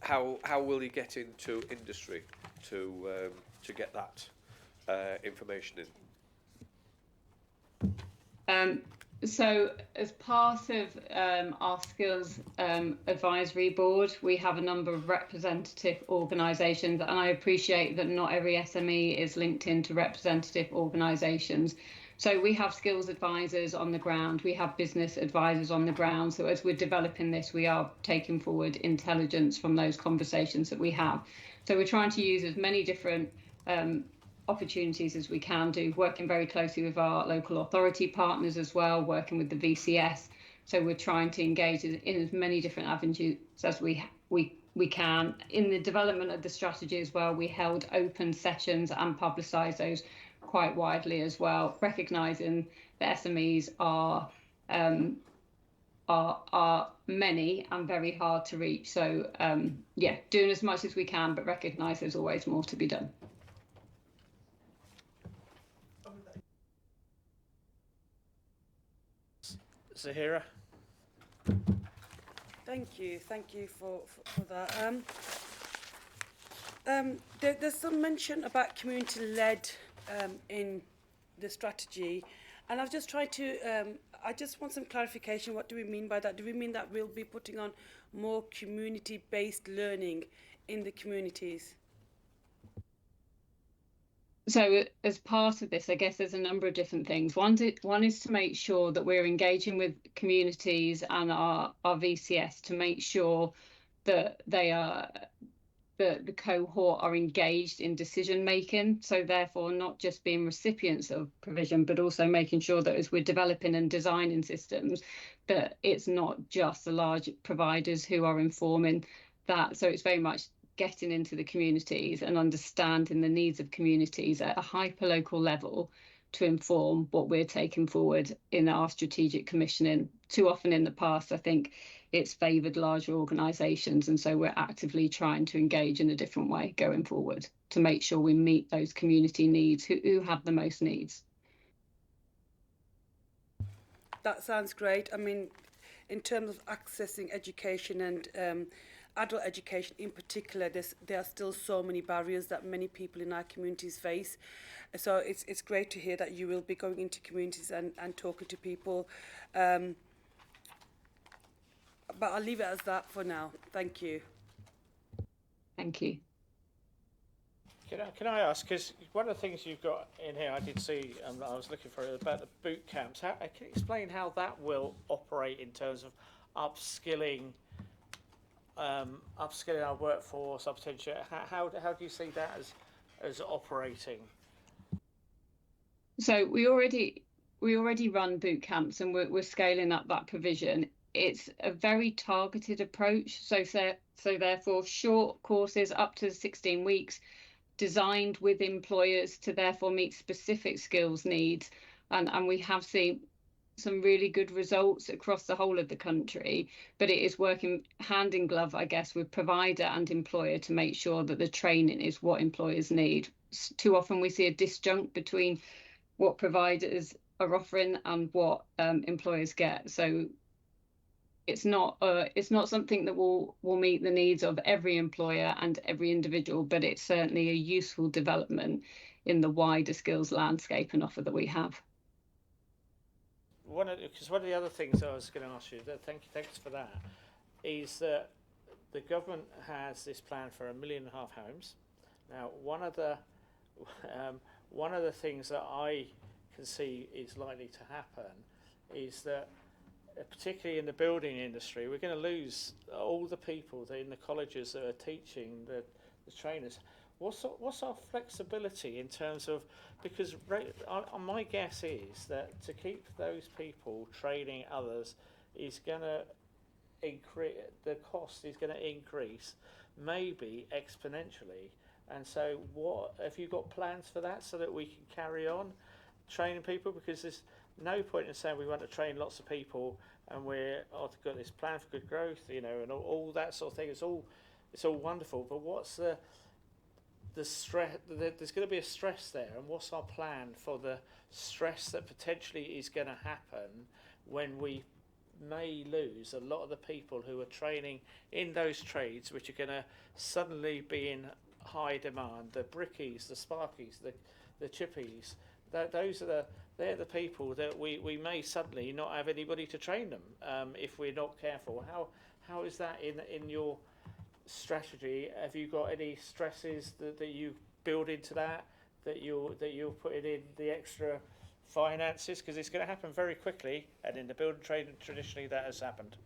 how will you get into industry to get that information in? So as part of our skills advisory board, we have a number of representative organisations, and I appreciate that not every SME is linked into representative organisations. So we have skills advisors on the ground, we have business advisors on the ground. So as we're developing this, we are taking forward intelligence from those conversations that we have. So we're trying to use as many different opportunities as we can do, working very closely with our local authority partners as well, working with the VCS. So we're trying to engage in as many different avenues as we can. In the development of the strategy as well, we held open sessions and publicised those quite widely as well, recognising that SMEs are many and very hard to reach. So yeah, doing as much as we can, but recognise there's always more to be done. Zahira? Thank you for that. There's some mention about community-led in the strategy, and I've just tried to, I just want some clarification. What do we mean by that? Do we mean that we'll be putting on more community-based learning in the communities? So as part of this, I guess there's a number of different things. One is to make sure that we're engaging with communities and our VCS to make sure that they are the cohort are engaged in decision making. So therefore not just being recipients of provision, but also making sure that as we're developing and designing systems, that it's not just the large providers who are informing that. So it's very much getting into the communities and understanding the needs of communities at a hyper-local level to inform what we're taking forward in our strategic commissioning. Too often in the past, I think it's favoured larger organisations, and so we're actively trying to engage in a different way going forward to make sure we meet those community needs who have the most needs. That sounds great. I mean, in terms of accessing education and adult education in particular, there are still so many barriers that many people in our communities face. So it's great to hear that you will be going into communities and talking to people. But I'll leave it as that for now. Thank you. Thank you. Can I ask, because one of the things you've got in here, I did see, and I was looking for it, about the boot camps. Can you explain how that will operate in terms of upskilling our workforce, potentially? How do you see that as operating? So we already run boot camps, and we're scaling up that provision. It's a very targeted approach. So therefore, short courses up to 16 weeks, designed with employers to therefore meet specific skills needs, and we have seen some really good results across the whole of the country, but it is working hand in glove, I guess, with provider and employer to make sure that the training is what employers need. Too often we see a disjunct between what providers are offering and what employers get. So it's not something that will meet the needs of every employer and every individual, but it's certainly a useful development in the wider skills landscape and offer that we have. Because one of the other things I was going to ask you, thanks for that, is that the government has this plan for 1.5 million homes. Now, one of the things that I can see is likely to happen is that, particularly in the building industry, we're going to lose all the people in the colleges that are teaching the trainers. What's our flexibility in terms of, because my guess is that to keep those people training others is going to increase, the cost is going to increase maybe exponentially, And so what have you got plans for that so that we can carry on training people? Because there's no point in saying we want to train lots of people and we've got this plan for good growth, you know, and all that sort of thing. It's all wonderful, but what's the stress? There's going to be a stress there, and what's our plan for the stress that potentially is going to happen when we may lose a lot of the people who are training in those trades, which are going to suddenly be in high demand? The brickies, the sparkies, the chippies. They're the people that we may suddenly not have anybody to train them if we're not careful. How is that in your strategy? Have you got any stresses that you build into that you're putting in the extra finances? Because it's going to happen very quickly, and in the building trade traditionally that has happened.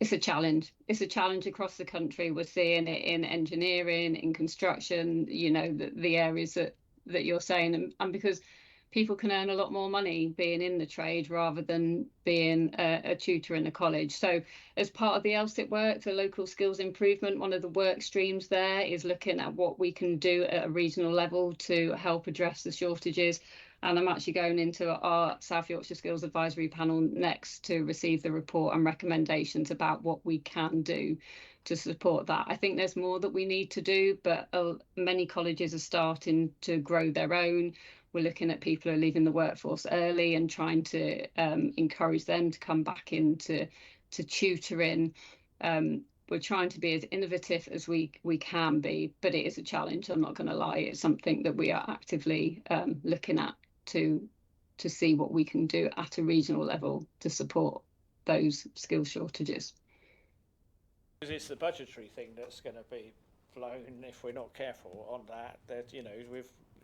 It's a challenge. It's a challenge across the country. We're seeing it in engineering, in construction, you know, the areas that you're saying, and because people can earn a lot more money being in the trade rather than being a tutor in a college. So as part of the LSIP work, the local skills improvement, one of the work streams there is looking at what we can do at a regional level to help address the shortages. And I'm actually going into our South Yorkshire Skills Advisory Panel next to receive the report and recommendations about what we can do to support that. I think there's more that we need to do, but many colleges are starting to grow their own. We're looking at people who are leaving the workforce early and trying to encourage them to come back into tutoring. We're trying to be as innovative as we can be, but it is a challenge. I'm not going to lie. It's something that we are actively looking at to see what we can do at a regional level to support those skill shortages. Because it's the budgetary thing that's going to be blown if we're not careful on that. That, you know,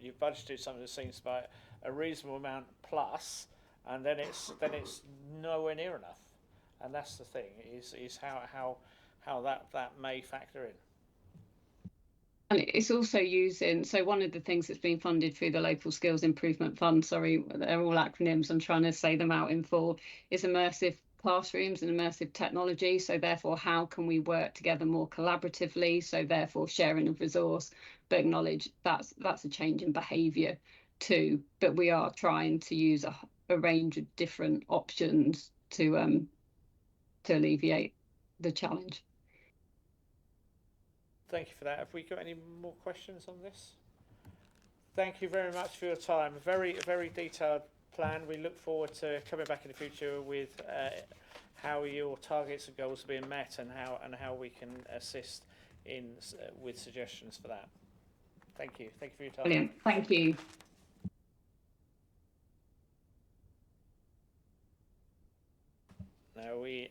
you've budgeted something that seems about a reasonable amount plus, and then it's nowhere near enough. And that's the thing, is how that may factor in. And it's also using, so one of the things that's been funded through the Local Skills Improvement Fund, sorry, they're all acronyms, I'm trying to say them out in full, is immersive classrooms and immersive technology. So therefore, how can we work together more collaboratively? So therefore, sharing of resource, but acknowledge that's a change in behaviour too. But we are trying to use a range of different options to alleviate the challenge. Thank you for that. Have we got any more questions on this? Thank you very much for your time. A very, very detailed plan. We look forward to coming back in the future with how your targets and goals are being met, and how we can assist in with suggestions for that. Thank you. Thank you for your time. Brilliant. Thank you. Now we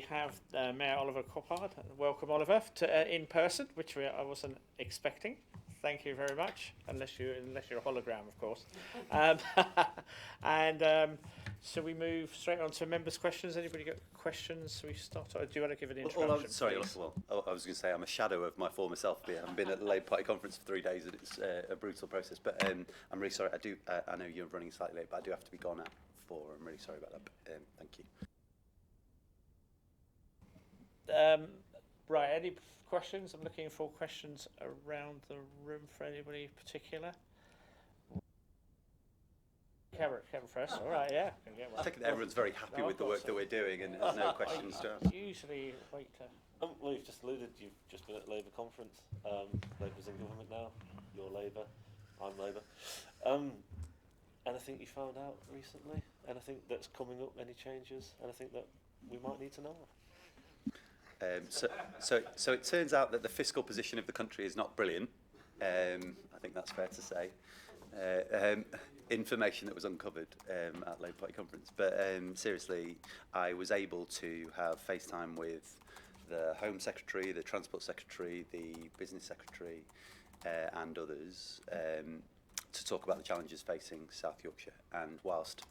have Mayor Oliver Coppard. Welcome, Oliver, to in person, which I wasn't expecting. Thank you very much, unless you're a hologram, of course. So we move straight on to members' questions. Anybody got questions? We start. Do you want to give an introduction? Sorry, I was going to say I'm a shadow of my former self. I haven't been at the Labour Party conference for 3 days, and it's a brutal process. But I'm really sorry. I know you're running slightly late, but I do have to be gone at 4. I'm really sorry about that. But thank you. Right, any questions? I'm looking for questions around the room for anybody particular. Cameron first. All right, yeah. I think everyone's very happy with the work that we're doing, and there's no questions to ask. Usually, wait to... Well, you've just alluded, you've just been at Labour conference. Labour's in government now. You're Labour. I'm Labour. Anything you found out recently? Anything that's coming up? Any changes? Anything that we might need to know of? So it turns out that the fiscal position of the country is not brilliant. I think that's fair to say. Information that was uncovered at Labour Party conference. But seriously, I was able to have FaceTime with the Home Secretary, the Transport Secretary, the Business Secretary, and others to talk about the challenges facing South Yorkshire. And whilst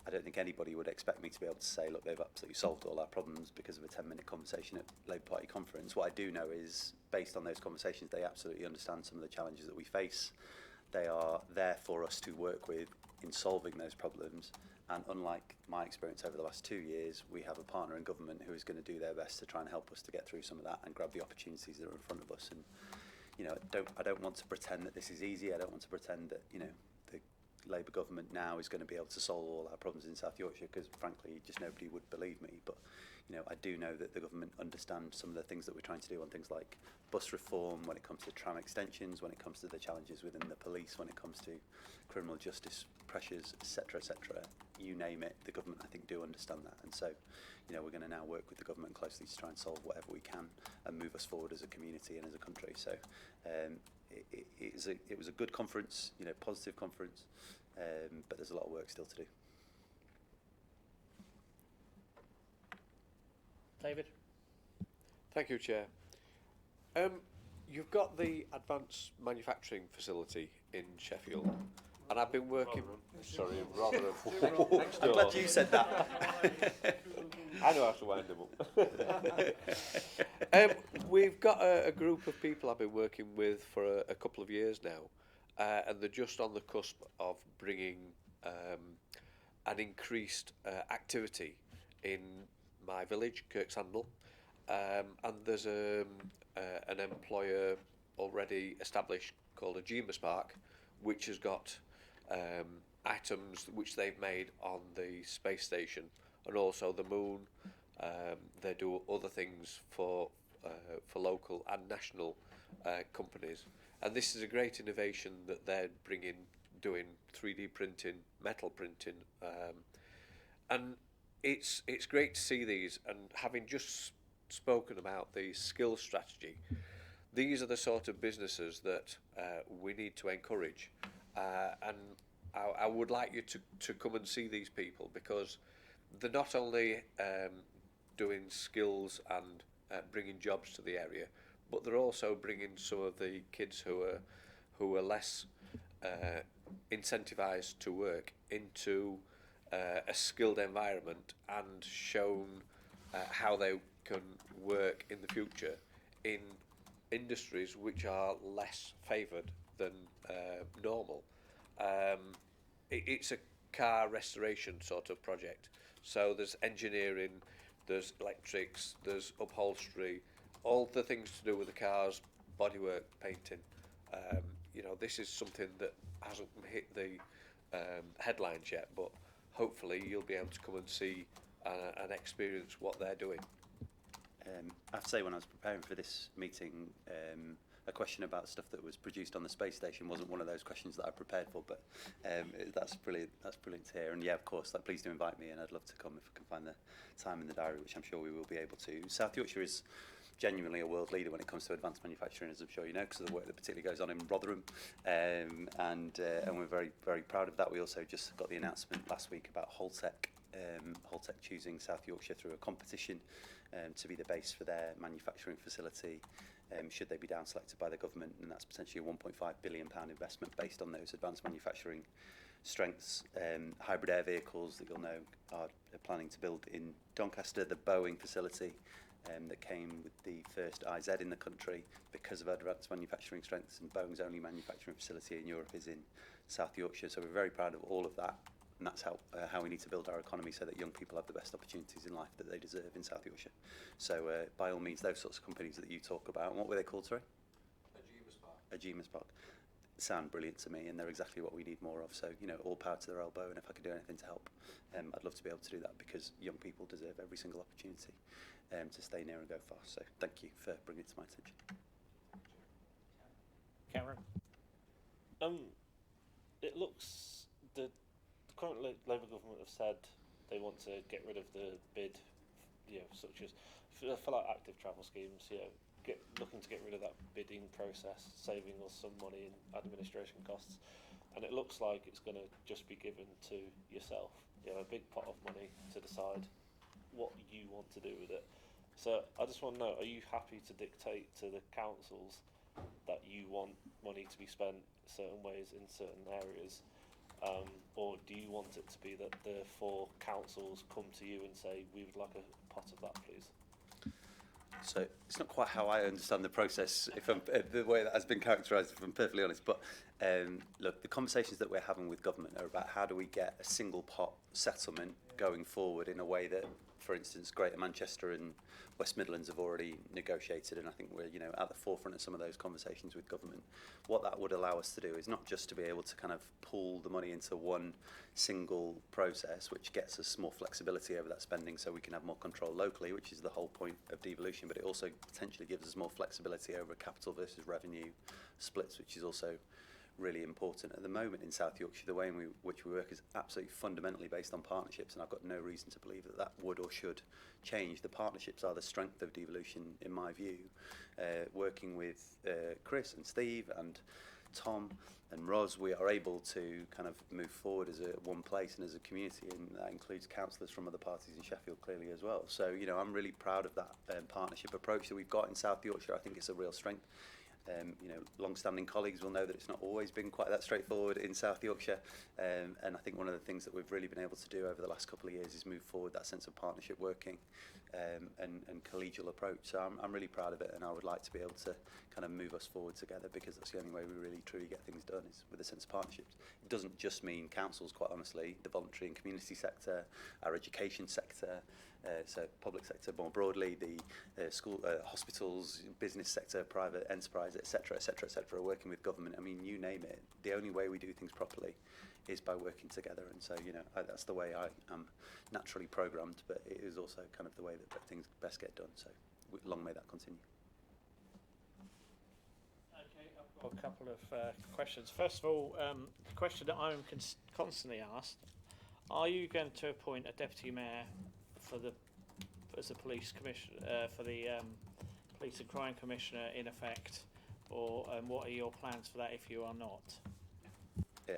I don't think anybody would expect me to be able to say, look, they've absolutely solved all our problems because of a 10-minute conversation at Labour Party conference. What I do know is, based on those conversations, they absolutely understand some of the challenges that we face. They are there for us to work with in solving those problems. And unlike my experience over the last 2 years, we have a partner in government who is going to do their best to try and help us to get through some of that and grab the opportunities that are in front of us. And I don't want to pretend that this is easy. I don't want to pretend that the Labour government now is going to be able to solve all our problems in South Yorkshire, because frankly just nobody would believe me. But I do know that the government understands some of the things that we're trying to do on things like bus reform, when it comes to tram extensions, when it comes to the challenges within the police, when it comes to criminal justice pressures, etc., etc. You name it, the government I think do understand that. And so we're going to now work with the government closely to try and solve whatever we can and move us forward as a community and as a country. So it was a good conference, positive conference, but there's a lot of work still to do. David? Thank you, Chair. You've got the advanced manufacturing facility in Sheffield, and I've been working. Sorry, Rotherham. Next door. I'm glad you said that. I know how to wind them up. We've got a group of people I've been working with for a couple of years now, and they're just on the cusp of bringing an increased activity in my village, Kirksandall, and there's an employer already established called a Gemus Park, which has got items which they've made on the space station and also the moon. They do other things for local and national companies, and this is a great innovation that they're doing 3D printing, metal printing, and it's great to see these. And having just spoken about the skills strategy, these are the sort of businesses that we need to encourage, and I would like you to come and see these people, because they're not only doing skills and bringing jobs to the area, but they're also bringing some of the kids who are less incentivised to work into a skilled environment and shown how they can work in the future in industries which are less favoured than normal. It's a car restoration sort of project, so there's engineering, there's electrics, there's upholstery, all the things to do with the cars, bodywork, painting. This is something that hasn't hit the headlines yet, but hopefully you'll be able to come and see and experience what they're doing. I have to say, when I was preparing for this meeting, a question about stuff that was produced on the space station wasn't one of those questions that I prepared for, but that's brilliant. That's brilliant to hear. And yeah, of course, please do invite me, and I'd love to come if I can find the time in the diary, which I'm sure we will be able to. South Yorkshire is genuinely a world leader when it comes to advanced manufacturing, as I'm sure you know, because of the work that particularly goes on in Rotherham, and we're very, very proud of that. We also just got the announcement last week about Holtec choosing South Yorkshire through a competition to be the base for their manufacturing facility, should they be down selected by the government, and that's potentially a £1.5 billion investment based on those advanced manufacturing strengths. Hybrid air vehicles that you'll know are planning to build in Doncaster, the Boeing facility that came with the first IZ in the country because of advanced manufacturing strengths, and Boeing's only manufacturing facility in Europe is in South Yorkshire. So we're very proud of all of that, and that's how we need to build our economy so that young people have the best opportunities in life that they deserve in South Yorkshire. So by all means, those sorts of companies that you talk about, and what were they called, sorry? A Gemus Park. Sound brilliant to me, and they're exactly what we need more of. So, all power to their elbow, and if I could do anything to help, I'd love to be able to do that, because young people deserve every single opportunity to stay near and go far. So thank you for bringing it to my attention. Cameron? It looks the current Labour government have said they want to get rid of the bid, such as for like active travel schemes, looking to get rid of that bidding process, saving us some money in administration costs, and it looks like it's going to just be given to yourself, a big pot of money to decide what you want to do with it. So I just want to know, are you happy to dictate to the councils that you want money to be spent certain ways in certain areas, or do you want it to be that the 4 councils come to you and say, we would like a pot of that, please? So it's not quite how I understand the process, if I'm, the way that has been characterised, if I'm perfectly honest. But look, the conversations that we're having with government are about how do we get a single pot settlement going forward in a way that, for instance, Greater Manchester and West Midlands have already negotiated, and I think we're, you know, at the forefront of some of those conversations with government. What that would allow us to do is not just to be able to kind of pool the money into one single process, which gets us more flexibility over that spending so we can have more control locally, which is the whole point of devolution, but it also potentially gives us more flexibility over capital versus revenue splits, which is also really important. At the moment in South Yorkshire, the way in which we work is absolutely fundamentally based on partnerships, and I've got no reason to believe that that would or should change. The partnerships are the strength of devolution, in my view. Working with Chris and Steve and Tom and Ros, we are able to kind of move forward as a one place and as a community, and that includes councillors from other parties in Sheffield clearly as well. So, you know, I'm really proud of that partnership approach that we've got in South Yorkshire. I think it's a real strength. You know, long-standing colleagues will know that it's not always been quite that straightforward in South Yorkshire, and I think one of the things that we've really been able to do over the last couple of years is move forward that sense of partnership working and collegial approach. So I'm really proud of it, and I would like to be able to kind of move us forward together, because that's the only way we really truly get things done, is with a sense of partnerships. It doesn't just mean councils, quite honestly. The voluntary and community sector, our education sector, so public sector more broadly, the school, hospitals, business sector, private enterprise, etc., etc., etc., working with government. I mean, you name it. The only way we do things properly is by working together, and so, you know, that's the way I am naturally programmed, but it is also kind of the way that things best get done. So long may that continue. Okay, I've got a couple of questions. First of all, the question that I'm constantly asked: are you going to appoint a deputy mayor as a police commissioner, for the police and crime commissioner in effect, or what are your plans for that if you are not?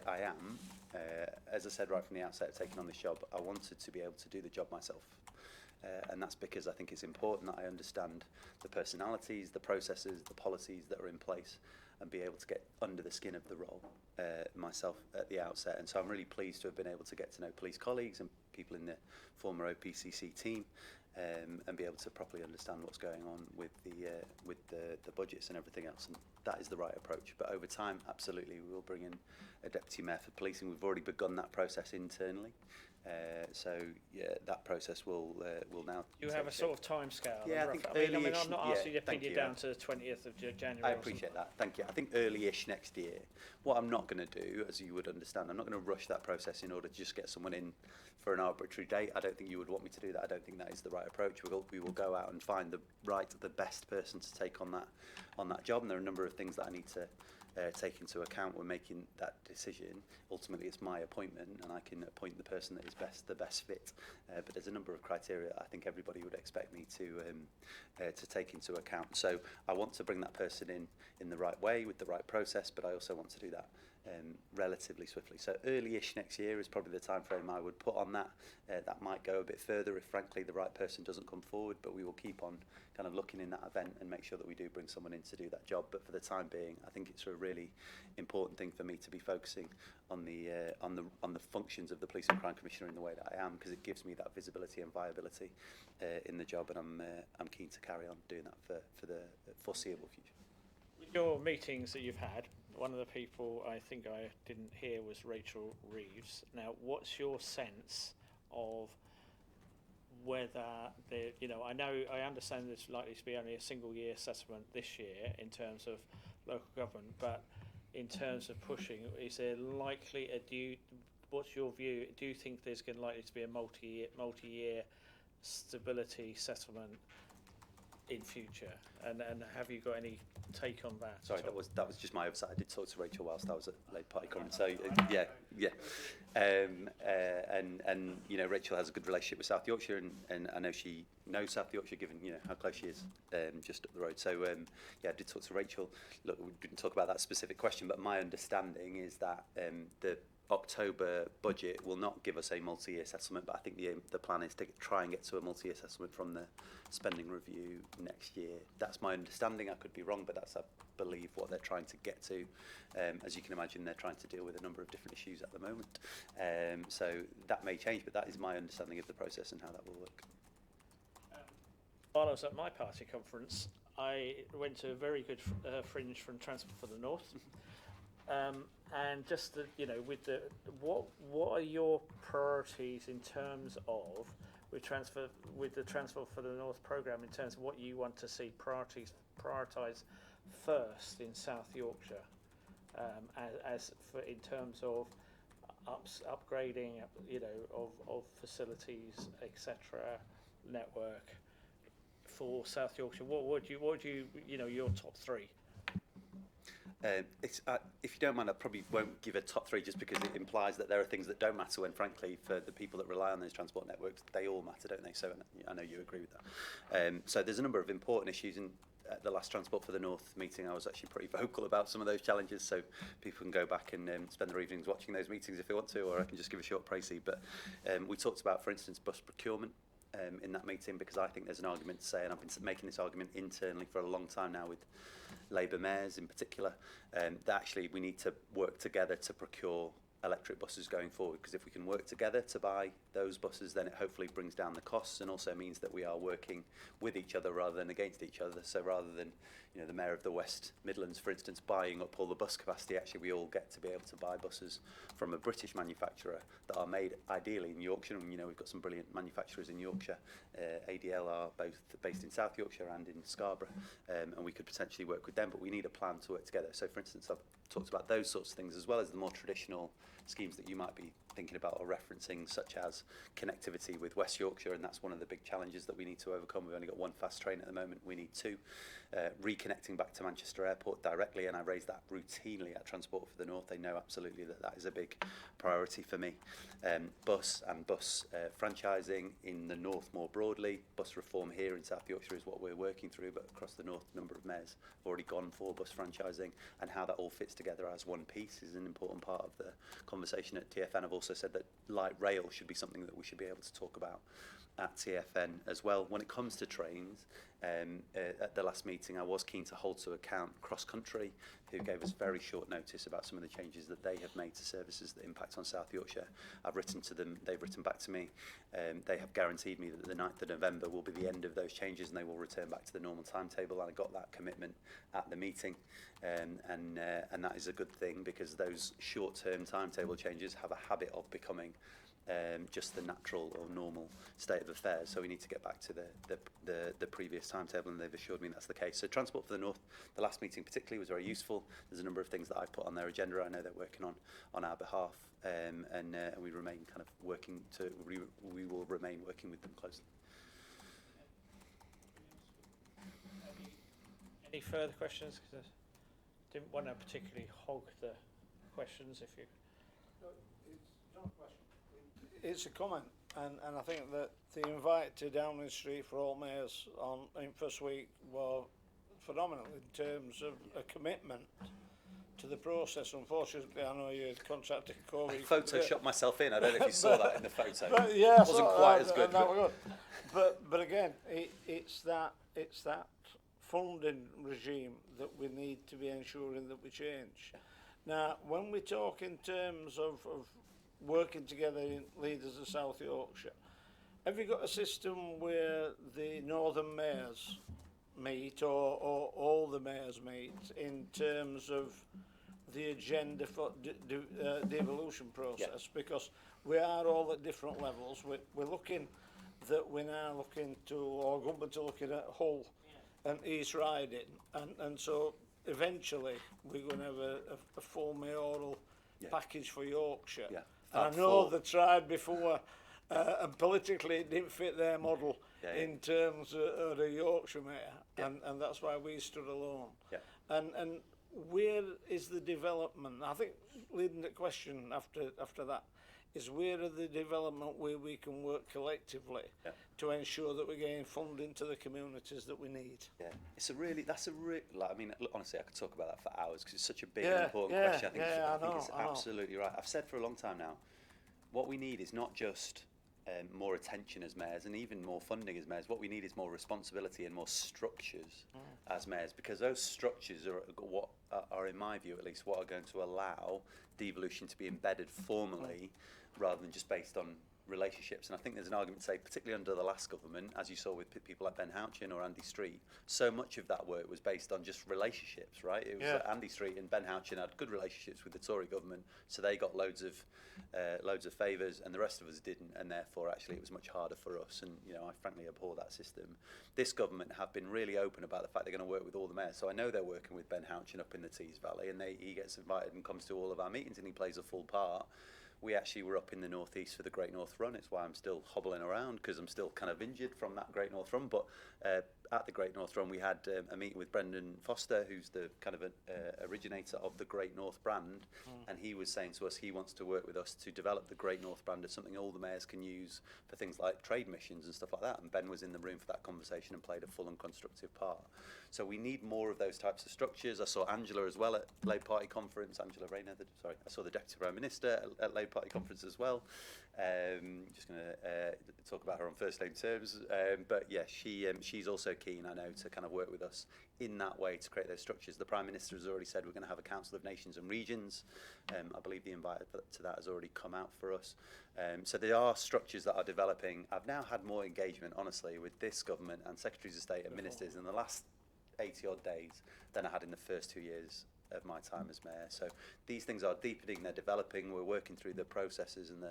I am. As I said right from the outset of taking on this job, I wanted to be able to do the job myself. And that's because I think it's important that I understand the personalities, the processes, the policies that are in place, and be able to get under the skin of the role myself at the outset. And so I'm really pleased to have been able to get to know police colleagues and people in the former OPCC team, and be able to properly understand what's going on with the budgets and everything else. And that is the right approach. But over time, absolutely, we will bring in a deputy mayor for policing. We've already begun that process internally. So yeah, that process will now. You have a sort of timescale. Yeah, I think I mean, early-ish. I'm not asking you to pin you you. down to the 20th of January. I appreciate that. Thank you. I think early-ish next year. What I'm not going to do, as you would understand, I'm not going to rush that process in order to just get someone in for an arbitrary date. I don't think you would want me to do that. I don't think that is the right approach. We will go out and find the best person to take on that job, and there are a number of things that I need to take into account when making that decision. Ultimately, it's my appointment, and I can appoint the person that is the best fit. But there's a number of criteria I think everybody would expect me to take into account. So I want to bring that person in the right way with the right process, but I also want to do that relatively swiftly. So early-ish next year is probably the time frame I would put on that. That might go a bit further if, frankly, the right person doesn't come forward, but we will keep on kind of looking in that event and make sure that we do bring someone in to do that job. But for the time being, I think it's a really important thing for me to be focusing on the functions of the Police and Crime Commissioner in the way that I am, because it gives me that visibility and viability in the job, and I'm keen to carry on doing that for the foreseeable future. With your meetings that you've had, one of the people I think I didn't hear was Rachel Reeves. Now, what's your sense of whether I understand there's likely to be only a single year assessment this year in terms of local government, but in terms of pushing, is there likely what's your view? Do you think there's likely to be a multi-year stability settlement in future, and have you got any take on that? Sorry, that was just my oversight. I did talk to Rachel whilst I was at Late Party Conference. So yeah. And you know, Rachel has a good relationship with South Yorkshire, and I know she knows South Yorkshire, given, you know, how close she is just up the road. So yeah, I did talk to Rachel. Look, we didn't talk about that specific question, but my understanding is that the October budget will not give us a multi-year settlement, but I think the plan is to try and get to a multi-year settlement from the spending review next year. That's my understanding. I could be wrong, but that's, I believe, what they're trying to get to. As you can imagine, they're trying to deal with a number of different issues at the moment. So that may change, but that is my understanding of the process and how that will work. While I was at my party conference, I went to a very good fringe from Transport for the North. And just with the what are your priorities in terms of with the Transport for the North programme, in terms of what you want to see prioritise first in South Yorkshire, in terms of upgrading, of facilities, etc., network for South Yorkshire. What would you your top three? If you don't mind, I probably won't give a top three just because it implies that there are things that don't matter when, frankly, for the people that rely on those transport networks, they all matter, don't they? So I know you agree with that. So there's a number of important issues. And at the last Transport for the North meeting, I was actually pretty vocal about some of those challenges, so people can go back and spend their evenings watching those meetings if they want to, or I can just give a short précis. But we talked about, for instance, bus procurement in that meeting, because I think there's an argument to say, and I've been making this argument internally for a long time now with Labour mayors in particular, that actually we need to work together to procure electric buses going forward, because if we can work together to buy those buses, then it hopefully brings down the costs and also means that we are working with each other rather than against each other. So rather than the Mayor of the West Midlands, for instance, buying up all the bus capacity, actually we all get to be able to buy buses from a British manufacturer that are made ideally in Yorkshire. And we've got some brilliant manufacturers in Yorkshire. ADL are both based in South Yorkshire and in Scarborough, and we could potentially work with them, but we need a plan to work together. So for instance, I've talked about those sorts of things, as well as the more traditional schemes that you might be thinking about or referencing, such as connectivity with West Yorkshire, and that's one of the big challenges that we need to overcome. We've only got one fast train at the moment, we need two. Reconnecting back to Manchester Airport directly, and I raise that routinely at Transport for the North. They know absolutely that is a big priority for me. Bus franchising in the North more broadly. Bus reform here in South Yorkshire is what we're working through, but across the North, a number of mayors have already gone for bus franchising, and how that all fits together as one piece is an important part of the conversation at TFN. I've also said that light rail should be something that we should be able to talk about at TFN as well. When it comes to trains, at the last meeting I was keen to hold to account Cross Country, who gave us very short notice about some of the changes that they have made to services that impact on South Yorkshire. I've written to them, they've written back to me. They have guaranteed me that the 9th of November will be the end of those changes and they will return back to the normal timetable, and I got that commitment at the meeting. And that is a good thing, because those short-term timetable changes have a habit of becoming just the natural or normal state of affairs. So we need to get back to the previous timetable, and they've assured me that's the case. So Transport for the North, the last meeting particularly, was very useful. There's a number of things that I've put on their agenda. I know they're working on our behalf, and we remain kind of working to, we will remain working with them closely. Any further questions? Because I didn't want to particularly hog the questions. If you. No, it's not a question. It's a comment, and I think that the invite to Downing Street for all mayors in first week were phenomenal in terms of a commitment to the process. Unfortunately, I know you contracted COVID. I photoshopped myself in. I don't know if you saw that in the photo. But yeah, it wasn't quite as good. But again, it's that funding regime that we need to be ensuring that we change. Now, when we talk in terms of working together in leaders of South Yorkshire, have you got a system where the northern mayors meet, or all the mayors meet, in terms of the agenda for the evolution process? Yeah. Because we are all at different levels. We're looking to, or government are looking at Hull and East Riding, and so eventually we're going to have a full mayoral package for Yorkshire. Yeah. And I know they tried before, and politically it didn't fit their model in terms of the Yorkshire mayor, and that's why we stood alone. Yeah. And where is the development? I think leading the question after that is, where are the development where we can work collectively to ensure that we're getting funding to the communities that we need? Yeah, I mean, honestly, I could talk about that for hours, because it's such a big and important question. I think it's absolutely right. I've said for a long time now, what we need is not just more attention as mayors and even more funding as mayors. What we need is more responsibility and more structures as mayors, because those structures are what are, in my view at least, what are going to allow devolution to be embedded formally rather than just based on relationships. And I think there's an argument to say, particularly under the last government, as you saw with people like Ben Houchin or Andy Street, so much of that work was based on just relationships, right? It was Andy Street and Ben Houchin had good relationships with the Tory government, so they got loads of favours, and the rest of us didn't, and therefore actually it was much harder for us. And I frankly abhor that system. This government have been really open about the fact they're going to work with all the mayors. So I know they're working with Ben Houchin up in the Tees Valley, and he gets invited and comes to all of our meetings, and he plays a full part. We actually were up in the northeast for the Great North Run. It's why I'm still hobbling around, because I'm still kind of injured from that Great North Run. But at the Great North Run, we had a meeting with Brendan Foster, who's the kind of originator of the Great North brand, and he was saying to us he wants to work with us to develop the Great North brand as something all the mayors can use for things like trade missions and stuff like that. And Ben was in the room for that conversation and played a full and constructive part. So we need more of those types of structures. I saw Angela as well at Labour Party conference. Angela Rayner, I saw the Deputy Prime Minister at Labour Party conference as well. Just going to talk about her on first name terms. But yeah, she's also keen, I know, to kind of work with us in that way to create those structures. The Prime Minister has already said we're going to have a Council of Nations and Regions. I believe the invite to that has already come out for us. So there are structures that are developing. I've now had more engagement, honestly, with this government and Secretaries of State and Ministers in the last 80 odd days than I had in the first 2 years of my time as mayor. So these things are deepening, they're developing. We're working through the processes and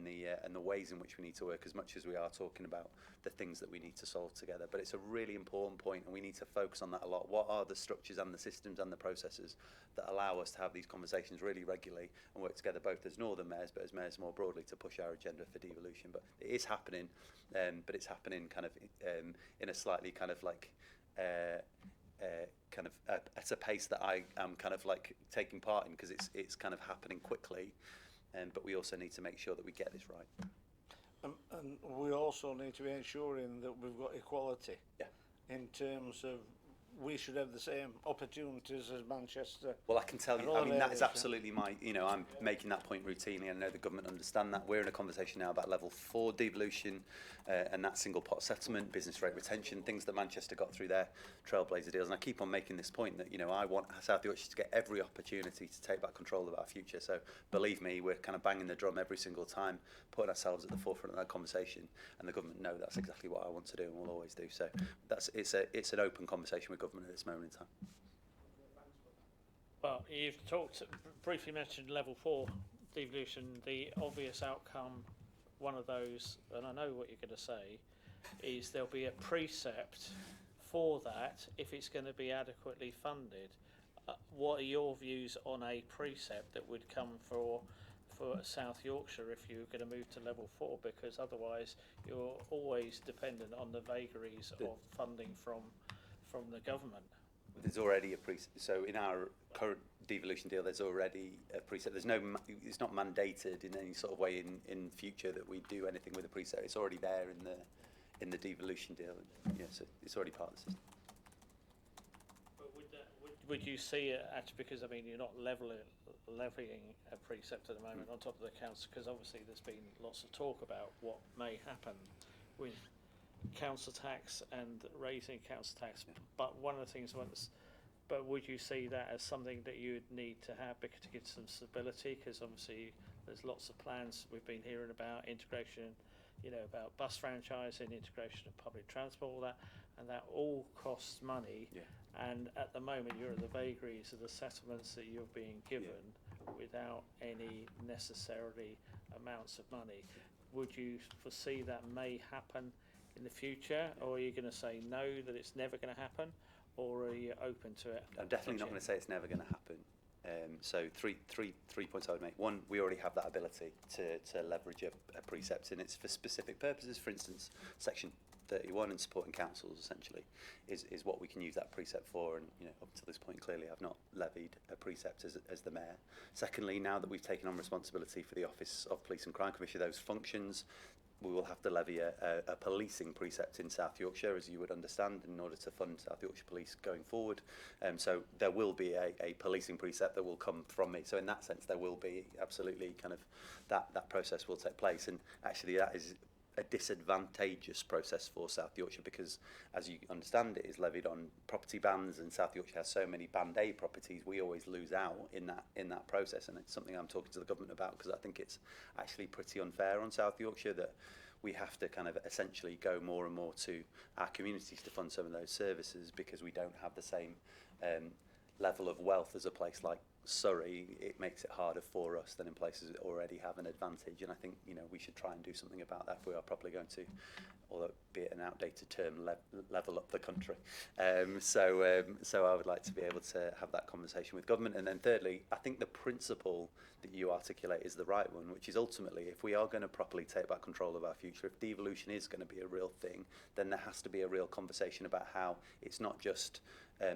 the ways in which we need to work, as much as we are talking about the things that we need to solve together. But it's a really important point, and we need to focus on that a lot. What are the structures and the systems and the processes that allow us to have these conversations really regularly and work together, both as northern mayors but as mayors more broadly, to push our agenda for devolution? But it is happening, but it's happening kind of in a slightly kind of like at a pace that I am kind of like taking part in, because it's kind of happening quickly, but we also need to make sure that we get this right. And we also need to be ensuring that we've got equality in terms of we should have the same opportunities as Manchester. Well, I can tell you, I mean, that is absolutely my, I'm making that point routinely, and I know the government understand that. We're in a conversation now about level 4 devolution and that single pot settlement, business rate retention, things that Manchester got through their trailblazer deals. And I keep on making this point that, I want South Yorkshire to get every opportunity to take back control of our future. So believe me, we're kind of banging the drum every single time, putting ourselves at the forefront of that conversation, and the government know that's exactly what I want to do and will always do. So it's an open conversation with government at this moment in time. Well, you've briefly mentioned level 4 devolution. The obvious outcome, one of those, and I know what you're going to say, is there'll be a precept for that if it's going to be adequately funded. What are your views on a precept that would come for South Yorkshire if you're going to move to level 4? Because otherwise you're always dependent on the vagaries of funding from the government. There's already a precept. So in our current devolution deal, there's already a precept. It's not mandated in any sort of way in future that we do anything with a precept. It's already there in the devolution deal. So it's already part of the system. But would you see it actually, because I mean you're not levying a precept at the moment on top of the council, because obviously there's been lots of talk about what may happen with council tax and raising council tax, but one of the things but would you see that as something that you would need to have to get some stability? Because obviously there's lots of plans we've been hearing about integration, about bus franchising, integration of public transport, all that, and that all costs money. And at the moment you're at the vagaries of the settlements that you're being given without any necessarily amounts of money. Would you foresee that may happen in the future, or are you going to say no, that it's never going to happen, or are you open to it? I'm definitely not going to say it's never going to happen. So three points I would make. One, we already have that ability to leverage a precept, and it's for specific purposes. For instance, Section 31 and supporting councils essentially is what we can use that precept for, and up to this point clearly I've not levied a precept as the mayor. Secondly, now that we've taken on responsibility for the Office of Police and Crime Commissioner, those functions, we will have to levy a policing precept in South Yorkshire, as you would understand, in order to fund South Yorkshire Police going forward. So there will be a policing precept that will come from me. So in that sense, there will be absolutely kind of that process will take place. And actually that is a disadvantageous process for South Yorkshire because, as you understand, it is levied on property bands, and South Yorkshire has so many Band A properties. We always lose out in that process, and it's something I'm talking to the government about because I think it's actually pretty unfair on South Yorkshire that we have to kind of essentially go more and more to our communities to fund some of those services because we don't have the same level of wealth as a place like Surrey. It makes it harder for us than in places that already have an advantage, and I think we should try and do something about that if we are probably going to, although be it an outdated term, level up the country. So I would like to be able to have that conversation with government. And then thirdly, I think the principle that you articulate is the right one, which is ultimately, if we are going to properly take back control of our future, if devolution is going to be a real thing, then there has to be a real conversation about how it's not just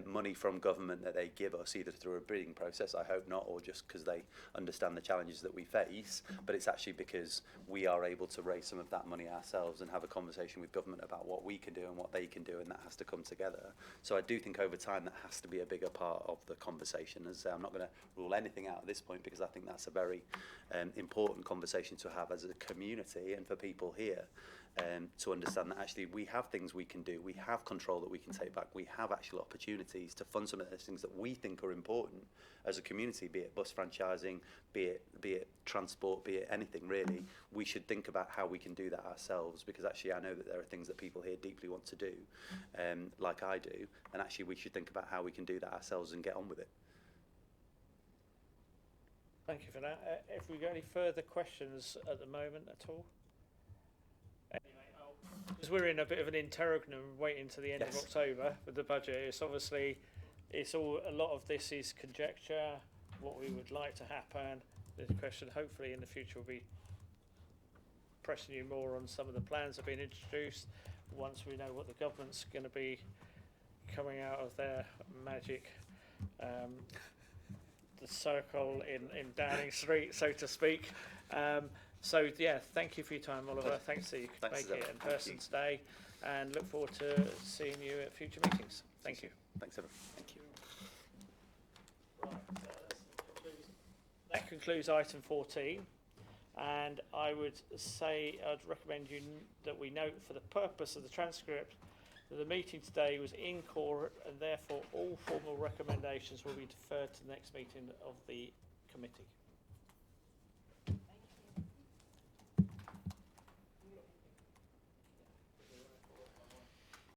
money from government that they give us, either through a bidding process, I hope not, or just because they understand the challenges that we face, but it's actually because we are able to raise some of that money ourselves and have a conversation with government about what we can do and what they can do, and that has to come together. So I do think over time that has to be a bigger part of the conversation. As I say, I'm not going to rule anything out at this point because I think that's a very important conversation to have as a community and for people here. To understand that actually we have things we can do, we have control that we can take back, we have actual opportunities to fund some of those things that we think are important as a community, be it bus franchising, be it transport, be it anything really. We should think about how we can do that ourselves, because actually I know that there are things that people here deeply want to do, like I do, and actually we should think about how we can do that ourselves and get on with it. Thank you for that. If we got any further questions at the moment at all? Because we're in a bit of an interregnum waiting to the end of October with the budget. It's obviously, a lot of this is conjecture, what we would like to happen. The question hopefully in the future will be pressing you more on some of the plans that have been introduced once we know what the government's going to be coming out of their magic the circle in Downing Street, so to speak. So yeah, thank you for your time, Oliver. Thanks that you could make it in person today, and look forward to seeing you at future meetings. Thank you. Thanks, everyone. Thank you. Right, that concludes item 14, and I would say I'd recommend that we note for the purpose of the transcript that the meeting today was in court, and therefore all formal recommendations will be deferred to the next meeting of the committee.